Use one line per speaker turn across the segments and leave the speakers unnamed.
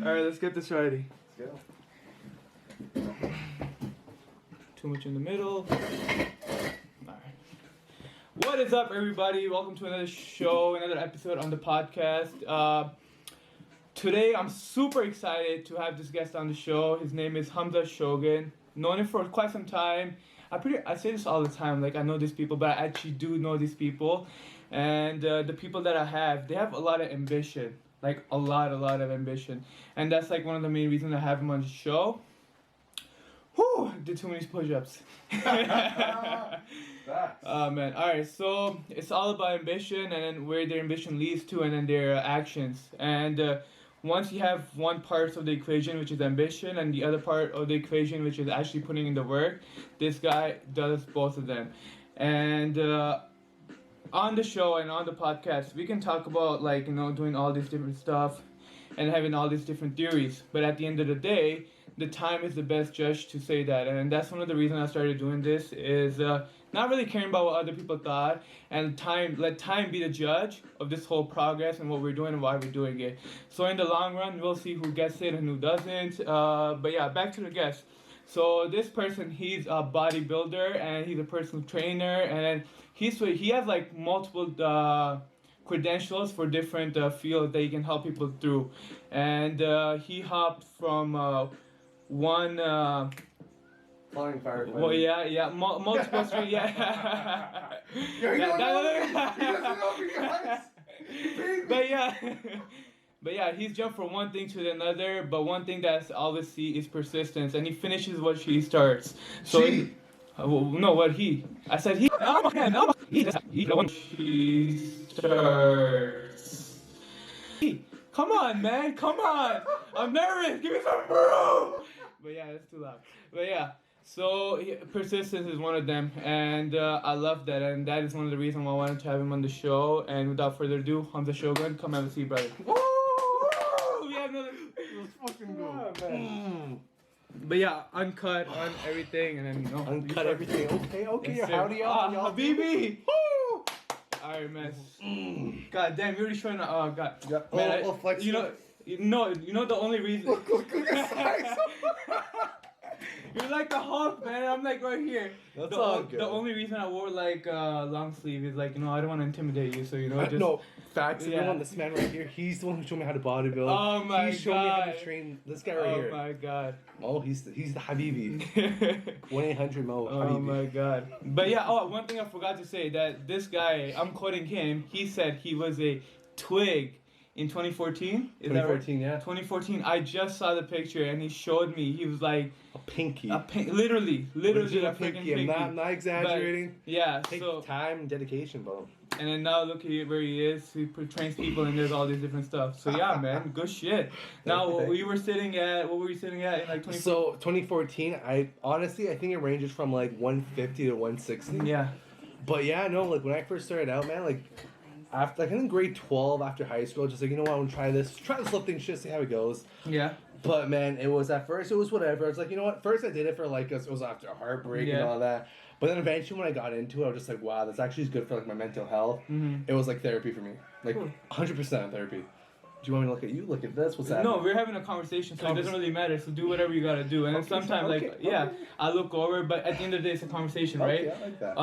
Alright, let's get this ready.
Let's go.
Too much in the middle. Alright. What is up, everybody? Welcome to another show, another episode on the podcast. Today, I'm super excited to have this guest on the show. His name is Hamza Soogun. Known him for quite some time. I say this all the time, like I know these people, but I actually do know these people. And the people that I have, they have a lot of ambition. Like a lot of ambition. And that's like one of the main reasons I have him on the show. Whew, did too many push-ups. Oh man, alright, so it's all about ambition and then where their ambition leads to and then their actions. And once you have one part of the equation, which is ambition, and the other part of the equation, which is actually putting in the work, this guy does both of them. And on the show and on the podcast, we can talk about like, doing all this different stuff and having all these different theories. But at the end of the day, the time is the best judge to say that. And that's one of the reasons I started doing this is not really caring about what other people thought, and let time be the judge of this whole progress and what we're doing and why we're doing it. So in the long run, we'll see who gets it and who doesn't. But yeah, back to the guest. So this person, he's a bodybuilder and he's a personal trainer, and he has like multiple credentials for different fields that he can help people through. And he hopped from one
Flying firefighter.
well, yeah, multiple street, yeah.
Yo, he doesn't know me, guys.
But yeah, he's jumped from one thing to another. But one thing that's always see is persistence, and he finishes what he starts. So I said he. He starts. Come on, man, come on. I'm nervous. Give me some room. But yeah, it's too loud. But yeah. So persistence is one of them, and I love that, and that is one of the reasons why I wanted to have him on the show. And without further ado, Hamza Soogun, come have a seat, brother. Woo! We have another.
Let's fucking go.
But yeah, uncut on everything, and then
Uncut everything. Okay. Howdy, y'all.
Habibi. Woo! Alright, man. God damn, you're already showing. Oh God.
Yeah.
Man,
flex.
you know the only reason.
Look at size.
You're like the Hulk, man. I'm like right here.
That's all good.
The only reason I wore like long sleeve is like, I don't want to intimidate you, so just.
No, facts.
Yeah.
Everyone, this man right here, he's the one who showed me how to bodybuild.
Oh my God.
He showed me how to train this guy right here.
Oh my God.
Oh, he's the Habibi. 1-800-MO Habibi.
Oh my God. But yeah, one thing I forgot to say, that this guy, I'm quoting him, he said he was a twig in 2014. Is
2014,
that right?
yeah.
2014. I just saw the picture and he showed me. He was like
a pinky.
Literally a freaking
pinky.
pinky.
I'm not exaggerating.
But, yeah.
Take time and dedication, bro.
And then now look at where he is. He trains people and there's all these different stuff. So yeah, man, good shit. Now what were you sitting at in like 2014?
So 2014, I think it ranges from like 150 to 160.
Yeah.
But yeah, no, like when I first started out, man, like after like in grade 12 after high school, just like, I want to try this lifting shit, see how it goes.
Yeah.
But man, it was whatever. I was like, first I did it for like it was after a heartbreak and all that. But then eventually when I got into it, I was just like, wow, this actually is good for like my mental health.
Mm-hmm.
It was like therapy for me, like 100% therapy. Do you want me to look at you? Look at this. What's that?
No, we're having a conversation, so it doesn't really matter. So do whatever you gotta do. And then sometimes, I look over, but at the end of the day, it's a conversation, right?
I like that.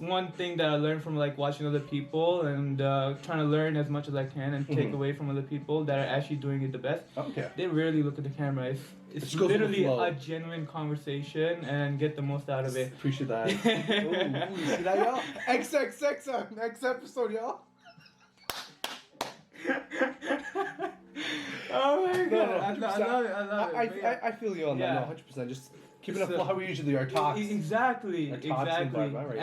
One thing that I learned from like watching other people and trying to learn as much as I can and take away from other people that are actually doing it the best.
Okay.
They rarely look at the camera. It's literally a genuine conversation and get the most out of it.
Appreciate that. Ooh, you see that, y'all? XXX, next episode, y'all.
Oh my God.
No,
I love it.
I feel you on that. No, 100%. Just keeping it how we usually are talks.
Exactly. And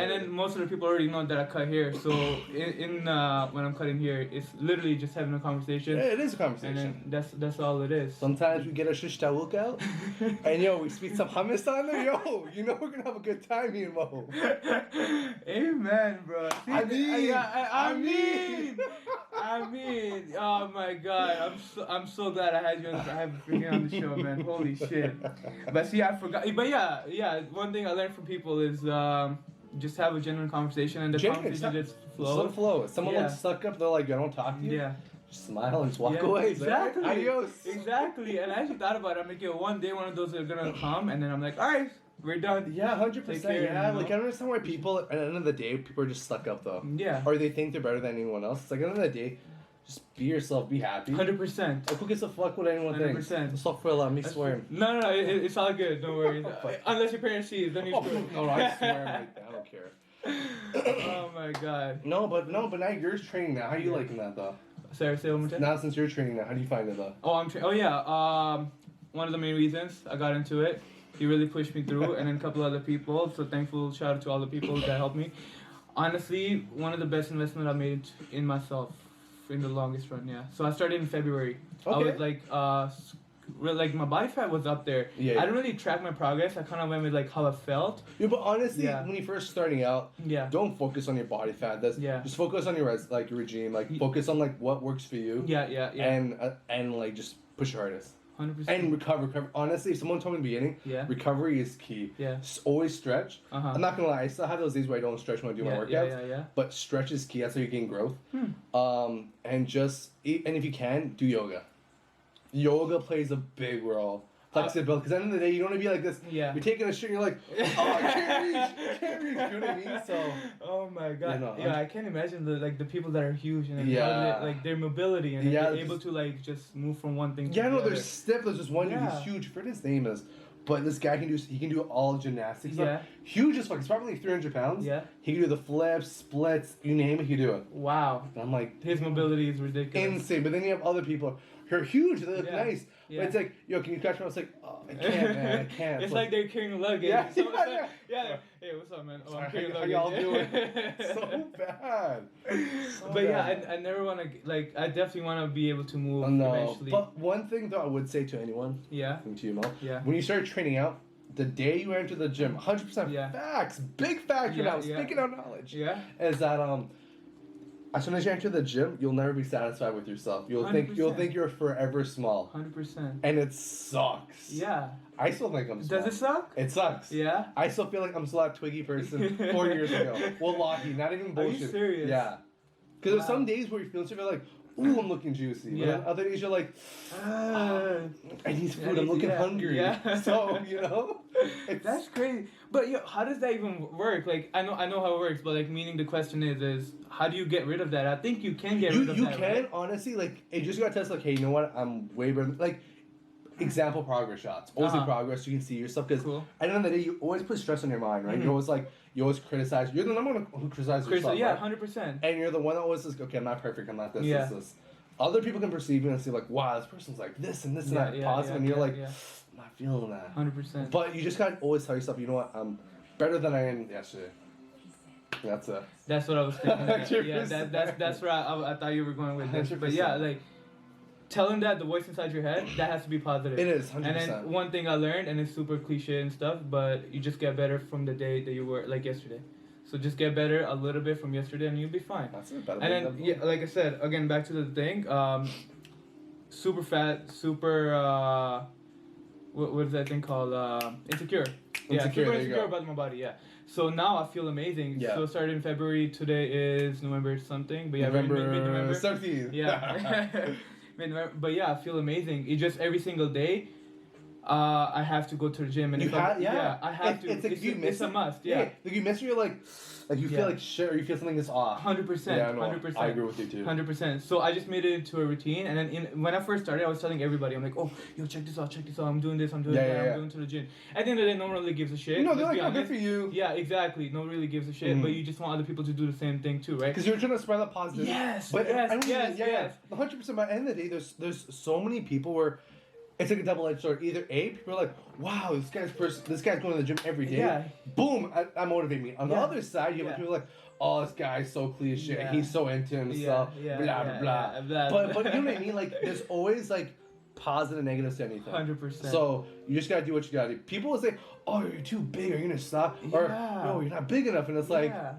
then most of the people already know that I cut hair. So in when I'm cutting hair, it's literally just having a conversation.
Yeah, it is a conversation.
And then that's all it is.
Sometimes we get our shish tawuk out, and we speak some hummus on there. We're gonna have a good time, me and Mo.
Amen, bro. See,
I
mean, oh my God, I'm so glad I had you on the show, man. Holy shit. But see, I forgot. But yeah. One thing I learned from people is just have a genuine conversation, and the conversation just flows.
Let it flow. If someone looks stuck up, they're like, I don't talk to you.
Yeah.
just smile and just walk
Yeah,
away.
exactly.
Like, adios.
Exactly. And I actually thought about it. I'm like, yo, one day one of those are gonna come, and then I'm like, all right, we're done.
Yeah, 100%.
Take care,
Yeah,
you
like I
know?
don't understand why people at the end of the day people are just stuck up though.
Yeah.
Or they think they're better than anyone else. It's like at the end of the day, just be yourself, be happy.
100%.
Like, who gives a fuck what anyone thinks?
100%.
Astaghfirullah, me swearing.
No, it's all good. Don't worry. Unless your parents see it, then you're screwed.
No, I swear, like, I don't care.
Oh my god.
No, but now you're training now. How are you liking that though?
Sorry, say it one more time.
Now since you're training now, how do you find it though?
Oh yeah. One of the main reasons I got into it, he really pushed me through, and then a couple other people. So thankful, shout out to all the people that helped me. Honestly, one of the best investment I made in myself in the longest run. Yeah. So I started in February. I
Okay.
was like my body fat was up there.
Yeah.
I didn't really track my progress. I kind of went with like how I felt.
Yeah, but honestly,
Yeah.
when you're first starting out,
Yeah.
don't focus on your body fat.
Yeah.
Just focus on your your regime. Like focus on like what works for you.
Yeah.
And like just push your hardest
100%.
and recover. Honestly, if someone told me in the beginning,
Yeah.
recovery is key.
Yeah.
Always stretch.
Uh-huh.
I'm not gonna lie, I still have those days where I don't stretch when I do my workouts.
Yeah.
But stretch is key. That's how you gain growth. And just eat, and if you can, do yoga. Yoga plays a big role. Flexibility, because at the end of the day, you don't want to be like this.
Yeah.
You're taking a shit, and you're like, oh, I can't reach. You know what I mean? So.
Oh my god.
You know,
yeah, I can't imagine the people that are huge and
Yeah.
how they, like their mobility and
Yeah,
they're able to like just move from one thing to
Yeah,
the
no,
other.
there's stiff. There's just one dude
Yeah.
who's huge. I forget his name is, but this guy he can do all gymnastics.
Yeah.
Huge as fuck. He's probably like 300 pounds.
Yeah.
He can do the flips, splits, you name it, he can do it.
Wow.
And I'm like,
His mobility is ridiculous.
insane. But then you have other people who are huge. They look
Yeah.
nice.
Yeah.
But it's like, yo, can you catch me? I was like, oh, I can't, man. I can't.
It's like they're carrying luggage.
Yeah,
So it's
yeah,
like, yeah. Hey, what's up, man? Oh,
Sorry,
I'm carrying
how
luggage.
y'all doing? So bad. So
But yeah,
bad.
I never want to like. I definitely want to be able to move
No,
eventually.
but one thing though I would say to anyone,
yeah.
to you, Mo,
Yeah.
when you start training out, the day you enter the gym, 100%
Yeah.
facts, big facts
Yeah,
now,
yeah.
speaking out knowledge,
Yeah.
is that as soon as you enter the gym, you'll never be satisfied with yourself. You'll think
100%.
you're forever small,
100%.
and it sucks.
Yeah.
I still think I'm small.
Does it suck?
It sucks.
Yeah.
I still feel like I'm still that Twiggy person 4 years ago. Wallahi, not even
Are you
bullshit.
serious?
Yeah. Because there's
Wow.
some days where you feel like, ooh, I'm looking juicy.
Yeah.
But then other days you're like, I need food. I'm looking
yeah,
hungry.
yeah.
So it's,
That's crazy. But yo, how does that even work? Like, I know how it works, but like, meaning the question is how do you get rid of that? I think you can get rid of
you
that.
can
Right?
honestly like it just got to test like, hey, you know what? I'm way better. Like example progress shots. Always in
Uh-huh.
progress. You can see yourself because
Cool.
at the end of the day, you always put stress on your mind, right?
Mhm.
You're always like you always criticize. You're the number one who criticizes yourself.
Yeah,
right?
100%.
And you're the one that always says, okay, I'm not perfect. I'm not this,
Yeah.
this. Other people can perceive you and see like, wow, this person's like this and this and that positive, and you're like, I'm not feeling that.
100%.
But you just gotta always tell yourself, you know what, I'm better than I am yesterday. That's it.
That's what I was thinking. Yeah,
100%.
that's where I thought you were going with this. But
100%.
yeah, like telling that the voice inside your head, that has to be positive.
It is 100%.
And then one thing I learned, and it's super cliche and stuff, but you just get better from the day that you were like yesterday. So just get better a little bit from yesterday, and you'll be fine.
That's it. Better
And then yeah, like I said, again back to the thing, super fat, super what is that thing called? Insecure. Yeah,
Insecure,
super
there you
insecure
go.
about my body. Yeah. So now I feel amazing.
Yeah.
So started in February. Today is November something. But yeah,
November
mid-November.
17th.
Yeah. Mid-November. But yeah, I feel amazing. It just every single day. I have to go to the gym, and
You
if I-
yeah.
I have to.
It's like you miss
it's a
it.
must. Yeah.
Like you miss it, you're like you
Yeah.
feel like shit, or you feel something is off.
100%.
Yeah, no,
100%.
I agree with you too.
100%. So I just made it into a routine, and then when I first started, I was telling everybody, I'm like, oh, yo, check this out, I'm doing this, I'm doing
Yeah,
that,
yeah, yeah.
I'm going to the gym. At the end of the day, no one really gives a shit.
No, they're
let's
like,
be
oh, good
honest.
for you.
Yeah, exactly. No one really gives a shit,
Mhm.
but you just want other people to do the same thing too, right?
Because you're trying to spread that positive.
Yes,
But
yes,
I don't
yes,
yeah,
yes.
100%. By the end of the day, there's so many people where it's like a double-edged sword. Either A, people are like, wow, this guy's going to the gym every day.
Yeah.
Boom, that motivates me. On the
Yeah.
other side, you have
Yeah.
people like, oh, this guy's so cliche.
Yeah.
He's so into himself.
Yeah,
blah,
yeah,
blah,
yeah,
blah.
blah.
But you know what I mean? Like, there's always like positive and negatives to anything.
100%.
So you just gotta do what you gotta do. People will say, "Oh, you're too big. Are you gonna stop?" Or,
Yeah.
"No, you're not big enough." And it's like,
yeah.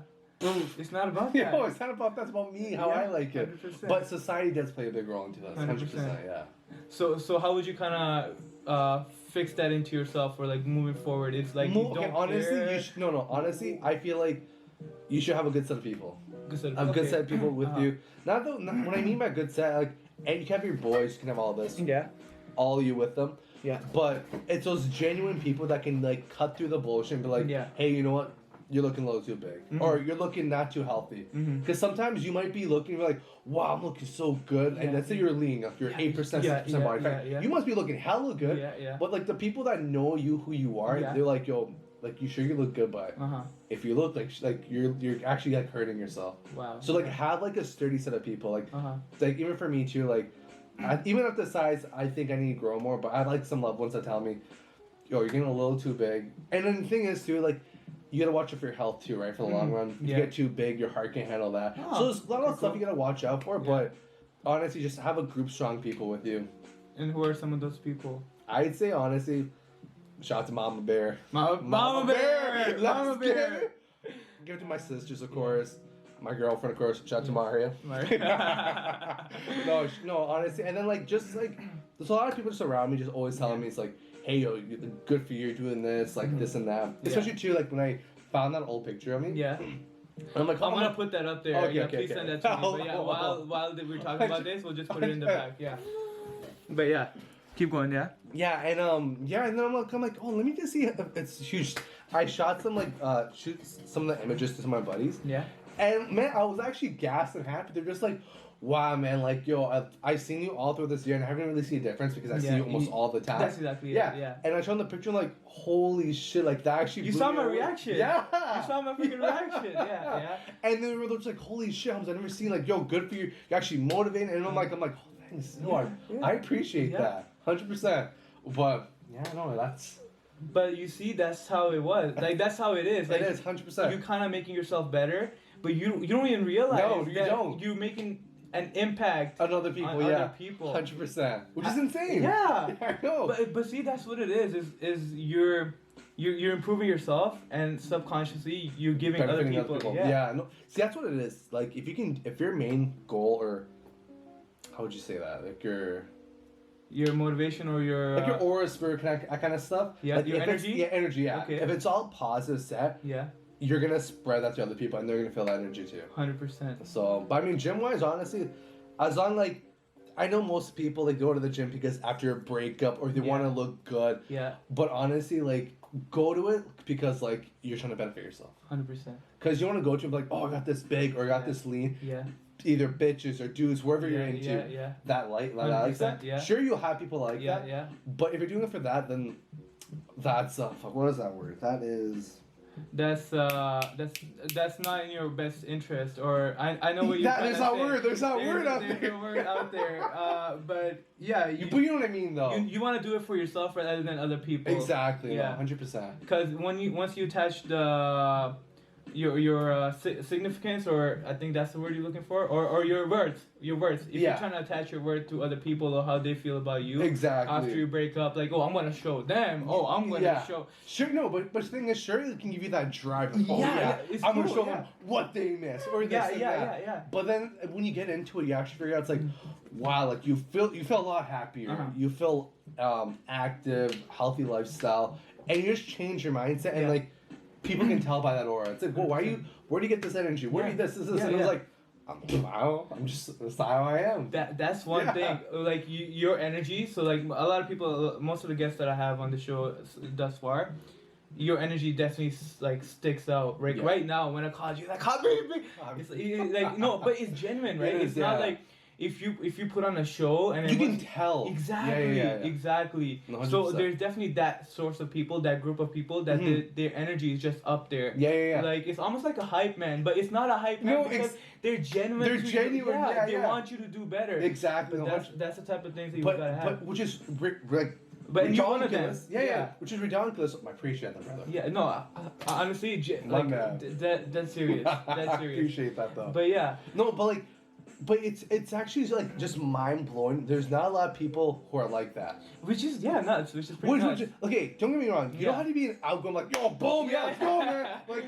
It's not about that.
"Yo, it's not about that's about me, how I
Yeah,
like it."
100%.
But society does play a big role into this. 100%. Yeah.
So how would you kind of fix that into yourself or like moving forward? It's like you don't
honestly,
care.
you should, no. Honestly, I feel like you should have a good set of people. A good set of people with
Uh-huh.
you. Not what I mean by good set. Like and you can have your boys, you can have all this,
Yeah.
all you with them.
Yeah.
But it's those genuine people that can like cut through the bullshit and be like,
Yeah.
hey, you know what? You're looking a little too big, or you're looking not too healthy. Because sometimes you might be looking like, wow, I'm looking so good, and let's say you're lean, like you're 8%, 6% body fat. You must be looking hella good.
Yeah.
But like the people that know you, who you are, they're like, yo, like you sure you look good, but if you look like you're actually like hurting yourself.
Wow.
So like have like a sturdy set of people, like even for me too, like even at the size, I think I need to grow more, but I like some loved ones that tell me, yo, you're getting a little too big. And then the thing is too, like, you gotta watch out for your health too, right? For the long run. If you get too big, your heart can't handle that. So there's a lot of stuff you gotta watch out for, but honestly, just have a group of strong people with you.
And who are some of those people?
I'd say honestly, shout out to Mama Bear.
Mama Bear! Mama Bear!
Give it to my sisters, of course. My girlfriend, of course. Shout out to Maria. No, honestly. And then, like, just, like, there's a lot of people just around me just always telling me, it's like, hey, yo, good for you, you're doing this, like, this and that. Especially, too, like, when I found that old picture of me.
Yeah.
I'm like,
I'm gonna put that up there. Please send that to me. But yeah, while we're talking about this, we'll just put it in the back. Yeah. But yeah, keep going. Yeah.
Yeah, and and then I'm like, oh, let me just see. It's huge. I shot some shoot some of the images to some of my buddies.
Yeah.
And man, I was actually gassed and happy. They're just like, wow, man, like, yo, I've seen you all through this year, and I haven't really seen a difference because I see you almost all the time.
That's exactly it. Yeah.
And I showed them the picture, and like, holy shit, like that actually.
You saw my reaction.
Yeah.
You saw my freaking reaction. Yeah.
And then they were just like, holy shit, I've never seen like, yo, good for you. You're actually motivated, and I'm like, oh, thanks. No, I appreciate that, 100%. But yeah, no, that's.
But you see, that's how it was. Like that's how it is. Like,
it is 100%.
You're kind of making yourself better, but you don't even realize
that
don't. You're making an impact
on other people.
Other people.
100%, which is insane.
Yeah.
I know.
But see, that's what it is you're improving yourself, and subconsciously you're giving other people.
Yeah. No. See, that's what it is. Like if your main goal, or how would you say that? Like
your motivation or your
like your aura, spirit, kind of stuff.
Yeah,
like
your energy.
Energy. Yeah.
Okay.
If it's all positive set.
Yeah.
You're gonna spread that to other people, and they're gonna feel that energy too.
100%.
So, but I mean, gym wise, honestly, as long like, I know most people they go to the gym because after a breakup or they want to look good.
Yeah.
But honestly, like, go to it because like you're trying to benefit yourself.
100%.
Because you want to go to like, oh, I got this big or I got this lean.
Yeah.
Either bitches or dudes, wherever you're into.
Yeah.
That like that.
Yeah.
Sure, you'll have people like that.
Yeah.
But if you're doing it for that, then that's what is that word? That is.
That's not in your best interest, or I know what you're trying to say.
There's that word out there.
There's a word out there, but yeah.
But you know what I mean, though.
You want to do it for yourself rather than other people.
Exactly.
Yeah.
100%.
Because once you attach the your significance, or I think that's the word you're looking for, or your words. If you're trying to attach your word to other people or how they feel about you,
exactly.
After you break up, like, oh, I'm gonna show them. Oh, I'm gonna show.
Sure, no, but the thing is, sure, it can give you that drive. Like, I'm gonna show them what they miss, or this and that.
Yeah.
But then when you get into it, you actually figure out it's like, wow, like you feel a lot happier. You feel active, healthy lifestyle, and you just change your mindset and like. People can tell by that aura. It's like, well, where do you get this energy? Where do you this? And it was like, I'm just, that's how I am.
That's one thing. Like, your energy. So, like, a lot of people, most of the guests that I have on the show thus far, your energy definitely, like, sticks out. Right now, when I called you, like, it's like, no, but it's genuine, right? It's not like, if you put on a show and
you can tell
exactly 100%. So there's definitely that source of people, that group of people that their energy is just up there. Like, it's almost like a hype man, but it's not a hype man because they're genuine.
They're genuine.
They want you to do better.
Exactly.
That's the type of things that you gotta have.
But which is like.
But you're one of them.
Yeah. Which is ridiculous. I appreciate that, brother.
Yeah, no, I honestly, like, that's serious. That's serious.
I appreciate that, though.
But yeah.
No, but like. But it's actually like just mind blowing. There's not a lot of people who are like that.
Which is nuts. Which is pretty nuts.
Okay, don't get me wrong. You don't have to be an outgoing like, yo, boom, let's go, man. Like,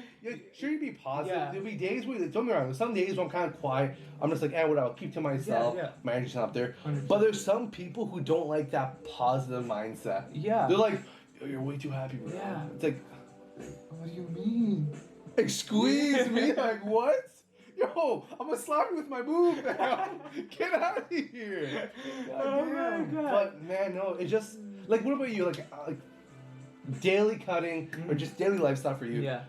sure, you be positive. There'll be days where, don't get me wrong. Some days where I'm kind of quiet. I'm just like, whatever. I'll keep to myself. My energy's not up there.
100%.
But there's some people who don't like that positive mindset.
Yeah.
They're like, you're way too happy, bro.
Yeah.
It's like,
what do you mean?
Like, squeeze me? Like, what? yo, I'm gonna slap you with my boob, man. Get out of here.
Oh my God.
But man, no, it just like what about you? Like daily cutting or just daily lifestyle for you?
Yeah.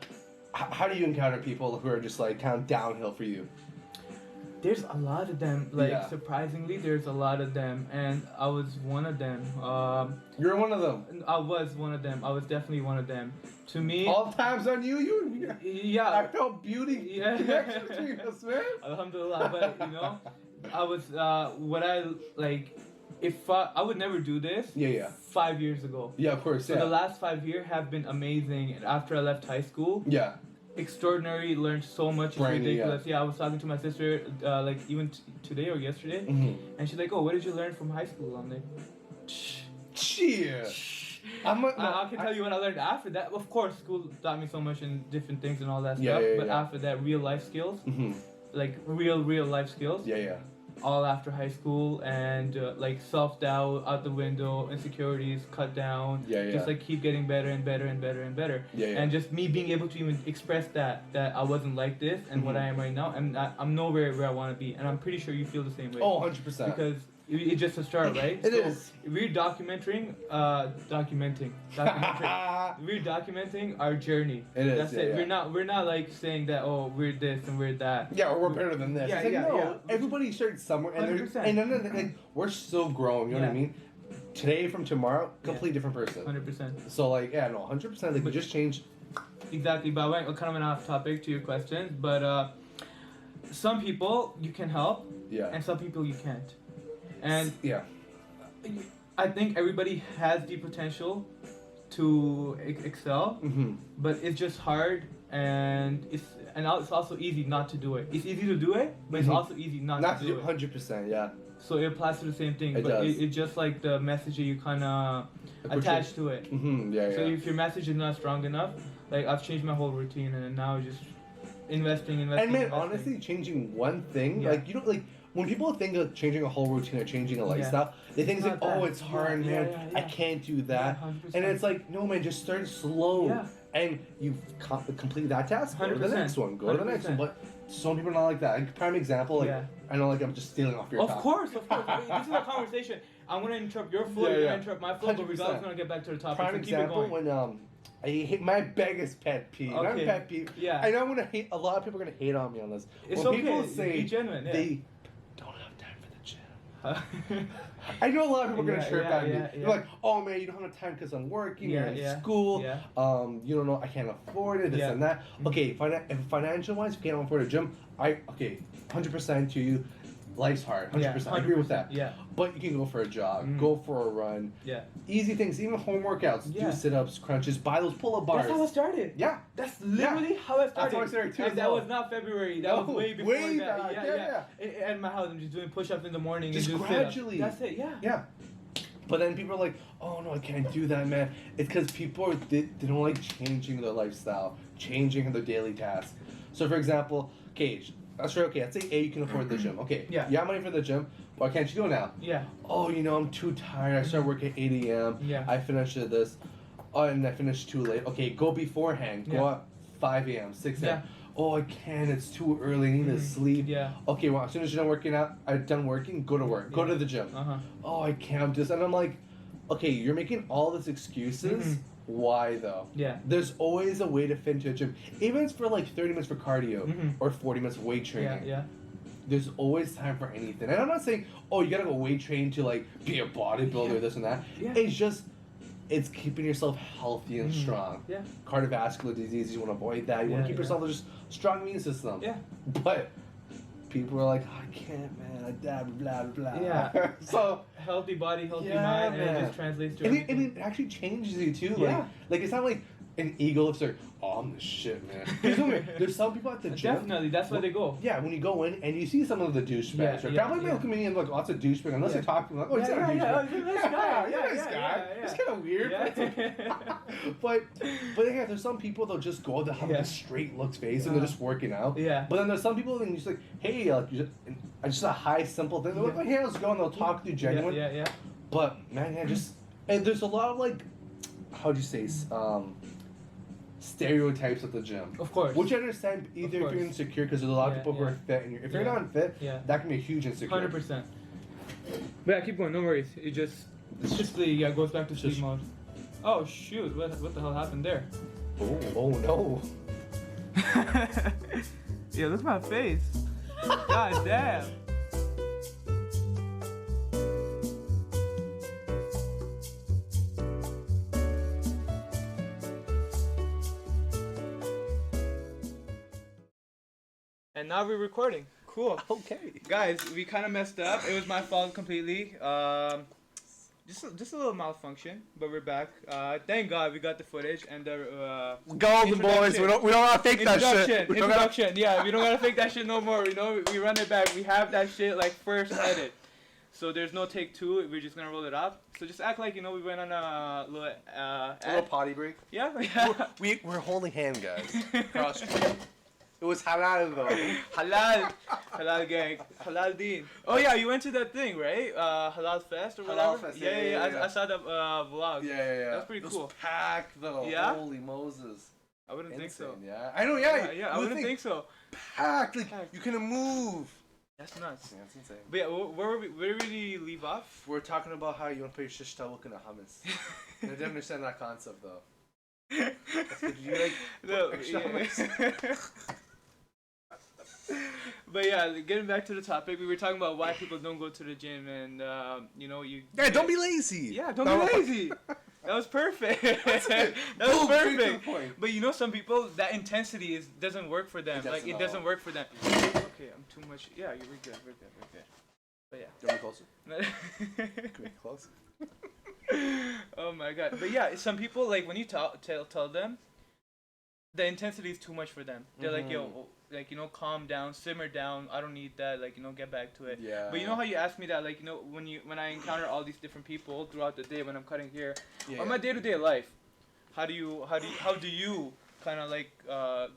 How do you encounter people who are just like kind of downhill for you?
There's a lot of them. Like surprisingly, there's a lot of them, and I was one of them.
You're one of them.
I was one of them. I was definitely one of them. To me,
all times on you.
Yeah.
I felt beauty connection between us, man.
Alhamdulillah, but you know, I was what I like. If I would never do this.
Yeah.
5 years ago.
Yeah, of course.
So the last 5 years have been amazing. And after I left high school.
Yeah.
Extraordinary, learned so much. It's ridiculous. Yeah, I was talking to my sister like even today or yesterday, and she's like, "Oh, what did you learn from high school?" I'm like,
"Cheer."
I can tell you what I learned after that. Of course, school taught me so much in different things and all that stuff. But after that, real life skills, like real life skills.
Yeah.
All after high school, and like self-doubt out the window, insecurities cut down. Just like keep getting better and better and better and better. And just me being able to even express that I wasn't like this and what I am right now, and I'm nowhere where I want to be, and I'm pretty sure you feel the same way.
Oh, 100%.
Because it's just a start, right?
It is.
We're documenting our journey.
It is.
That's it. We're not like saying that we're this and we're that.
Yeah, or we're better than this.
Yeah.
Everybody started somewhere, and then we're still growing. You know what I mean? Today from tomorrow, completely different person.
100%.
So 100%. Like we just changed.
Exactly, but I went kind of off topic to your questions, but some people you can help, and some people you can't. And I think everybody has the potential to excel, but it's just hard, and it's also easy not to do it. It's easy to do it, but it's also easy not to do it.
100%, yeah.
So it applies to the same thing,
It
but
does.
it's just like the message that you kind of attach to it. So if your message is not strong enough, like I've changed my whole routine, and now just investing. And
man, honestly, changing one thing, like you know, like. When people think of changing a whole routine or changing a lifestyle, they think it's like, oh, it's hard, man. I can't do that. And it's like, no, man, just start slow. And you've completed that task, go to the next one. Go to the next one. But some people are not like that. Like, prime example, like, I know, like, I'm just stealing off your
Of course. This is a conversation. I'm going to interrupt your flow, you're going to interrupt my flow, but regardless, I'm going to get back to the topic.
Prime example, when, I hate my biggest pet peeve. My pet peeve.
Yeah.
I know I'm gonna hate. A lot of people are gonna hate on me on this.
It's
when
okay.
people say
be genuine.
They don't have time for the gym. I know a lot of people are gonna chirp at me. They're like, "Oh man, you don't have time because I'm working. You're in school. You don't know. I can't afford it. This and that. Okay, financial wise, if you can't afford a gym, 100% to you. Life's hard. 100%. I agree with that.
Yeah.
But you can go for a jog, go for a run.
Yeah.
Easy things, even home workouts. Do sit-ups, crunches, buy those pull-up bars.
That's how I started.
Yeah.
That's literally how I started.
That's how I started too.
And that was not February. That was way before
way
that.
Back.
At my house, I'm just doing push-ups in the morning.
Just
and
gradually.
That's it. Yeah.
Yeah. But then people are like, "Oh no, I can't do that, man." It's because people they don't like changing their lifestyle, changing their daily tasks. So, for example, let's say you can afford the gym. Okay.
Yeah.
You have money for the gym. Why can't you go now?
Yeah.
Oh, I'm too tired. I start work at 8 a.m.
Yeah.
I finished at this. Oh, and I finished too late. Okay, go beforehand. Go at 5 a.m., 6 a.m. Oh, I can't. It's too early. I need to sleep.
Yeah.
Okay, well, as soon as you're done working out, I'm done working, go to work. Go to the gym. Oh, I can't do this. And I'm like, okay, you're making all these excuses. Why though?
Yeah.
There's always a way to fit into a gym. Even if it's for like 30 minutes for cardio or 40 minutes of weight training.
Yeah.
There's always time for anything. And I'm not saying, oh, you gotta go weight train to like be a bodybuilder, this and that.
Yeah.
It's keeping yourself healthy and strong.
Yeah.
Cardiovascular disease, you want to avoid that. You want to keep yourself just strong immune system.
Yeah.
But people are like, oh, I can't, man. Blah, blah, blah.
Yeah.
So
healthy body, healthy mind, and it just translates to everything.
And it actually changes you too. Like it's not like an ego lifts like, oh, I'm the shit, man. There's some people at the gym.
Definitely, that's why they go.
Yeah, when you go in and you see some of the douchebags. Probably look at me and like lots of douchebags. Unless they talk to me like, oh, he's not a douchebag.
He's a nice guy.
Nice guy. It's kind of weird. But yeah, there's some people that'll just go, they'll have this straight looks face and they're just working out.
Yeah.
But then there's some people and you're just like, hey, like, just a high, simple thing. They're like, hey, how's it going? They'll talk to you genuine.
Yeah.
But man, and there's a lot of like, how'd you say, stereotypes at the gym.
Of course.
Which I understand either if you're insecure, because there's a lot of people who are fit, and if you're not fit, that can be a huge insecurity.
100%. But yeah, keep going. No worries. It just goes back to sleep mode. Oh shoot! What the hell happened there?
Oh no!
Yeah, look at my face. God damn. And now we're recording. Cool.
Okay.
Guys, we kind of messed up. It was my fault completely. Just a little malfunction, but we're back. Thank God we got the footage and the
Golden boys. We don't gotta fake that shit.
Introduction. Yeah, we don't gotta fake that shit no more. You know, we run it back. We have that shit like first edit. So there's no take two. We're just gonna roll it up. So just act like we went on a little
potty break.
Yeah.
We're holding hand, guys. Cross. It was halal though.
Halal gang, halal deen. Oh yeah, you went to that thing, right? Halal fest or whatever.
Halal fest.
Yeah. I saw the vlog.
Yeah.
That's pretty cool.
It was packed though.
Yeah.
Holy Moses.
I wouldn't think so.
Yeah. I know. Yeah.
I wouldn't think so.
Packed. Like you couldn't move.
That's nuts.
Yeah, that's insane.
But yeah, where did we leave off?
We're talking about how you want to put your shish tawuk in a hummus. I didn't understand that concept though. Did you like
no,
extra hummus?
But yeah, getting back to the topic, we were talking about why people don't go to the gym, and you.
Yeah, don't be lazy.
Yeah, don't be lazy. That was perfect. That was perfect. But some people, that intensity doesn't work for them. It doesn't work for them. Okay, I'm too much. Yeah, we're good. But yeah.
Do you want me closer? Come closer.
Oh my God. But yeah, some people when you tell them, the intensity is too much for them. They're like, yo, calm down, simmer down. I don't need that. Get back to it.
Yeah.
But you know how you asked me that, when I encounter all these different people throughout the day when I'm cutting hair, or my day-to-day life, how do you kind of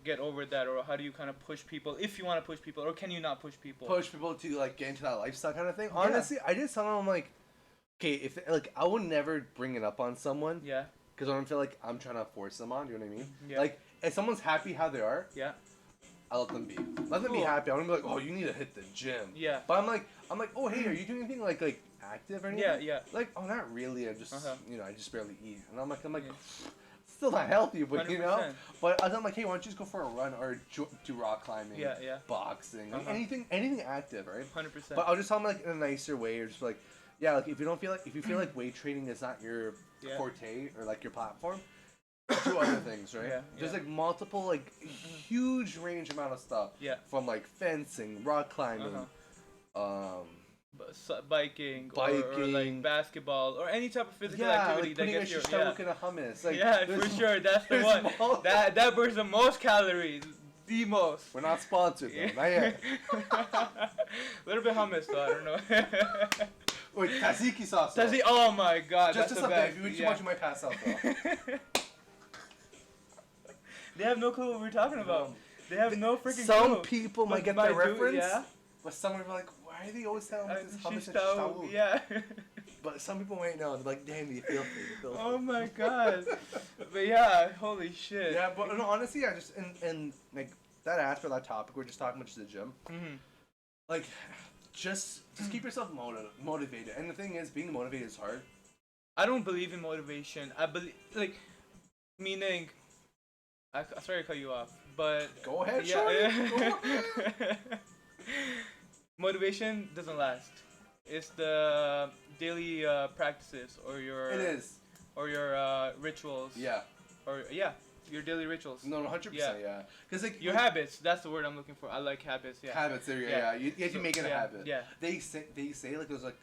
get over that, or how do you kind of push people if you want to push people, or can you not push people?
Push people to get into that lifestyle kind of thing. Honestly, I just tell them okay, if I would never bring it up on someone.
Yeah.
Because I don't feel like I'm trying to force them on. You know what I mean?
Yeah.
If someone's happy how they are.
Yeah.
I let them be. Let them be happy. I don't be like, oh, you need to hit the gym.
Yeah.
But I'm like, oh, hey, are you doing anything active or anything?
Yeah.
Oh, not really. I just, I just barely eat. And I'm like, still not healthy, but
100%.
But I'm like, hey, why don't you just go for a run or do rock climbing?
Yeah.
Boxing, anything active, right?
100%.
But I'll just tell them in a nicer way, or just if you feel like weight training is not your forte or your platform. Do other things, right?
Yeah,
There's multiple huge range amount of stuff.
Yeah.
From fencing, rock climbing,
biking, or basketball, or any type of physical activity that gets your
in a hummus.
For sure, that's the one. That burns the most calories. The most.
We're not sponsored though, not yet.
A little bit hummus though, I don't know.
Wait, tzatziki sauce.
Oh my God,
just
that's
a bit. If you eat too much, you might pass out though.
They have no clue what we're talking about. They have no freaking clue.
Some people might get the reference, but some are like, why are they always telling me this hummus and shawul?
Yeah.
But some people might know. They're like, damn, you feel free.
Oh my God. But yeah, holy shit.
Yeah, but no, honestly, I just, and that aspect of that topic, we're just talking about just the gym. Mm-hmm. Just keep yourself motivated. And the thing is, being motivated is hard.
I don't believe in motivation. I believe, meaning... sorry to cut you off, but...
Go ahead,
yeah.
Go ahead.
Motivation doesn't last. It's the daily practices or your... It is. Or your rituals.
Yeah.
Your daily rituals.
No, 100%, yeah. Because
your habits, that's the word I'm looking for. I like habits, yeah.
Habits, there you have to make it a habit.
Yeah.
They say there's a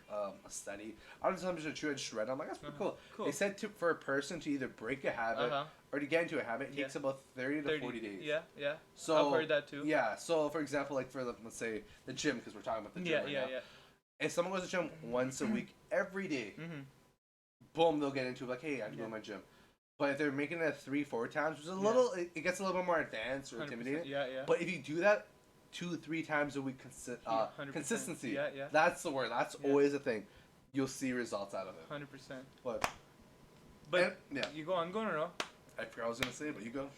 study. I don't know if it's true, I just read it. I'm like, that's pretty cool. They said for a person to either break a habit or to get into a habit, it takes about 30 to 40 days.
Yeah.
So,
I've heard that too.
Yeah, so for example, for let's say the gym, because we're talking about the gym right now. If someone goes to the gym once a week, every day, boom, they'll get into hey, I have to go to my gym. But if they're making it 3-4 times, which is a little, it gets a little bit more advanced or intimidating.
Yeah.
But if you do that 2-3 times a week, consistency, that's the word. That's always a thing. You'll see results out of it.
100%. But you go on, or no?
I forgot what I was gonna say, but you go.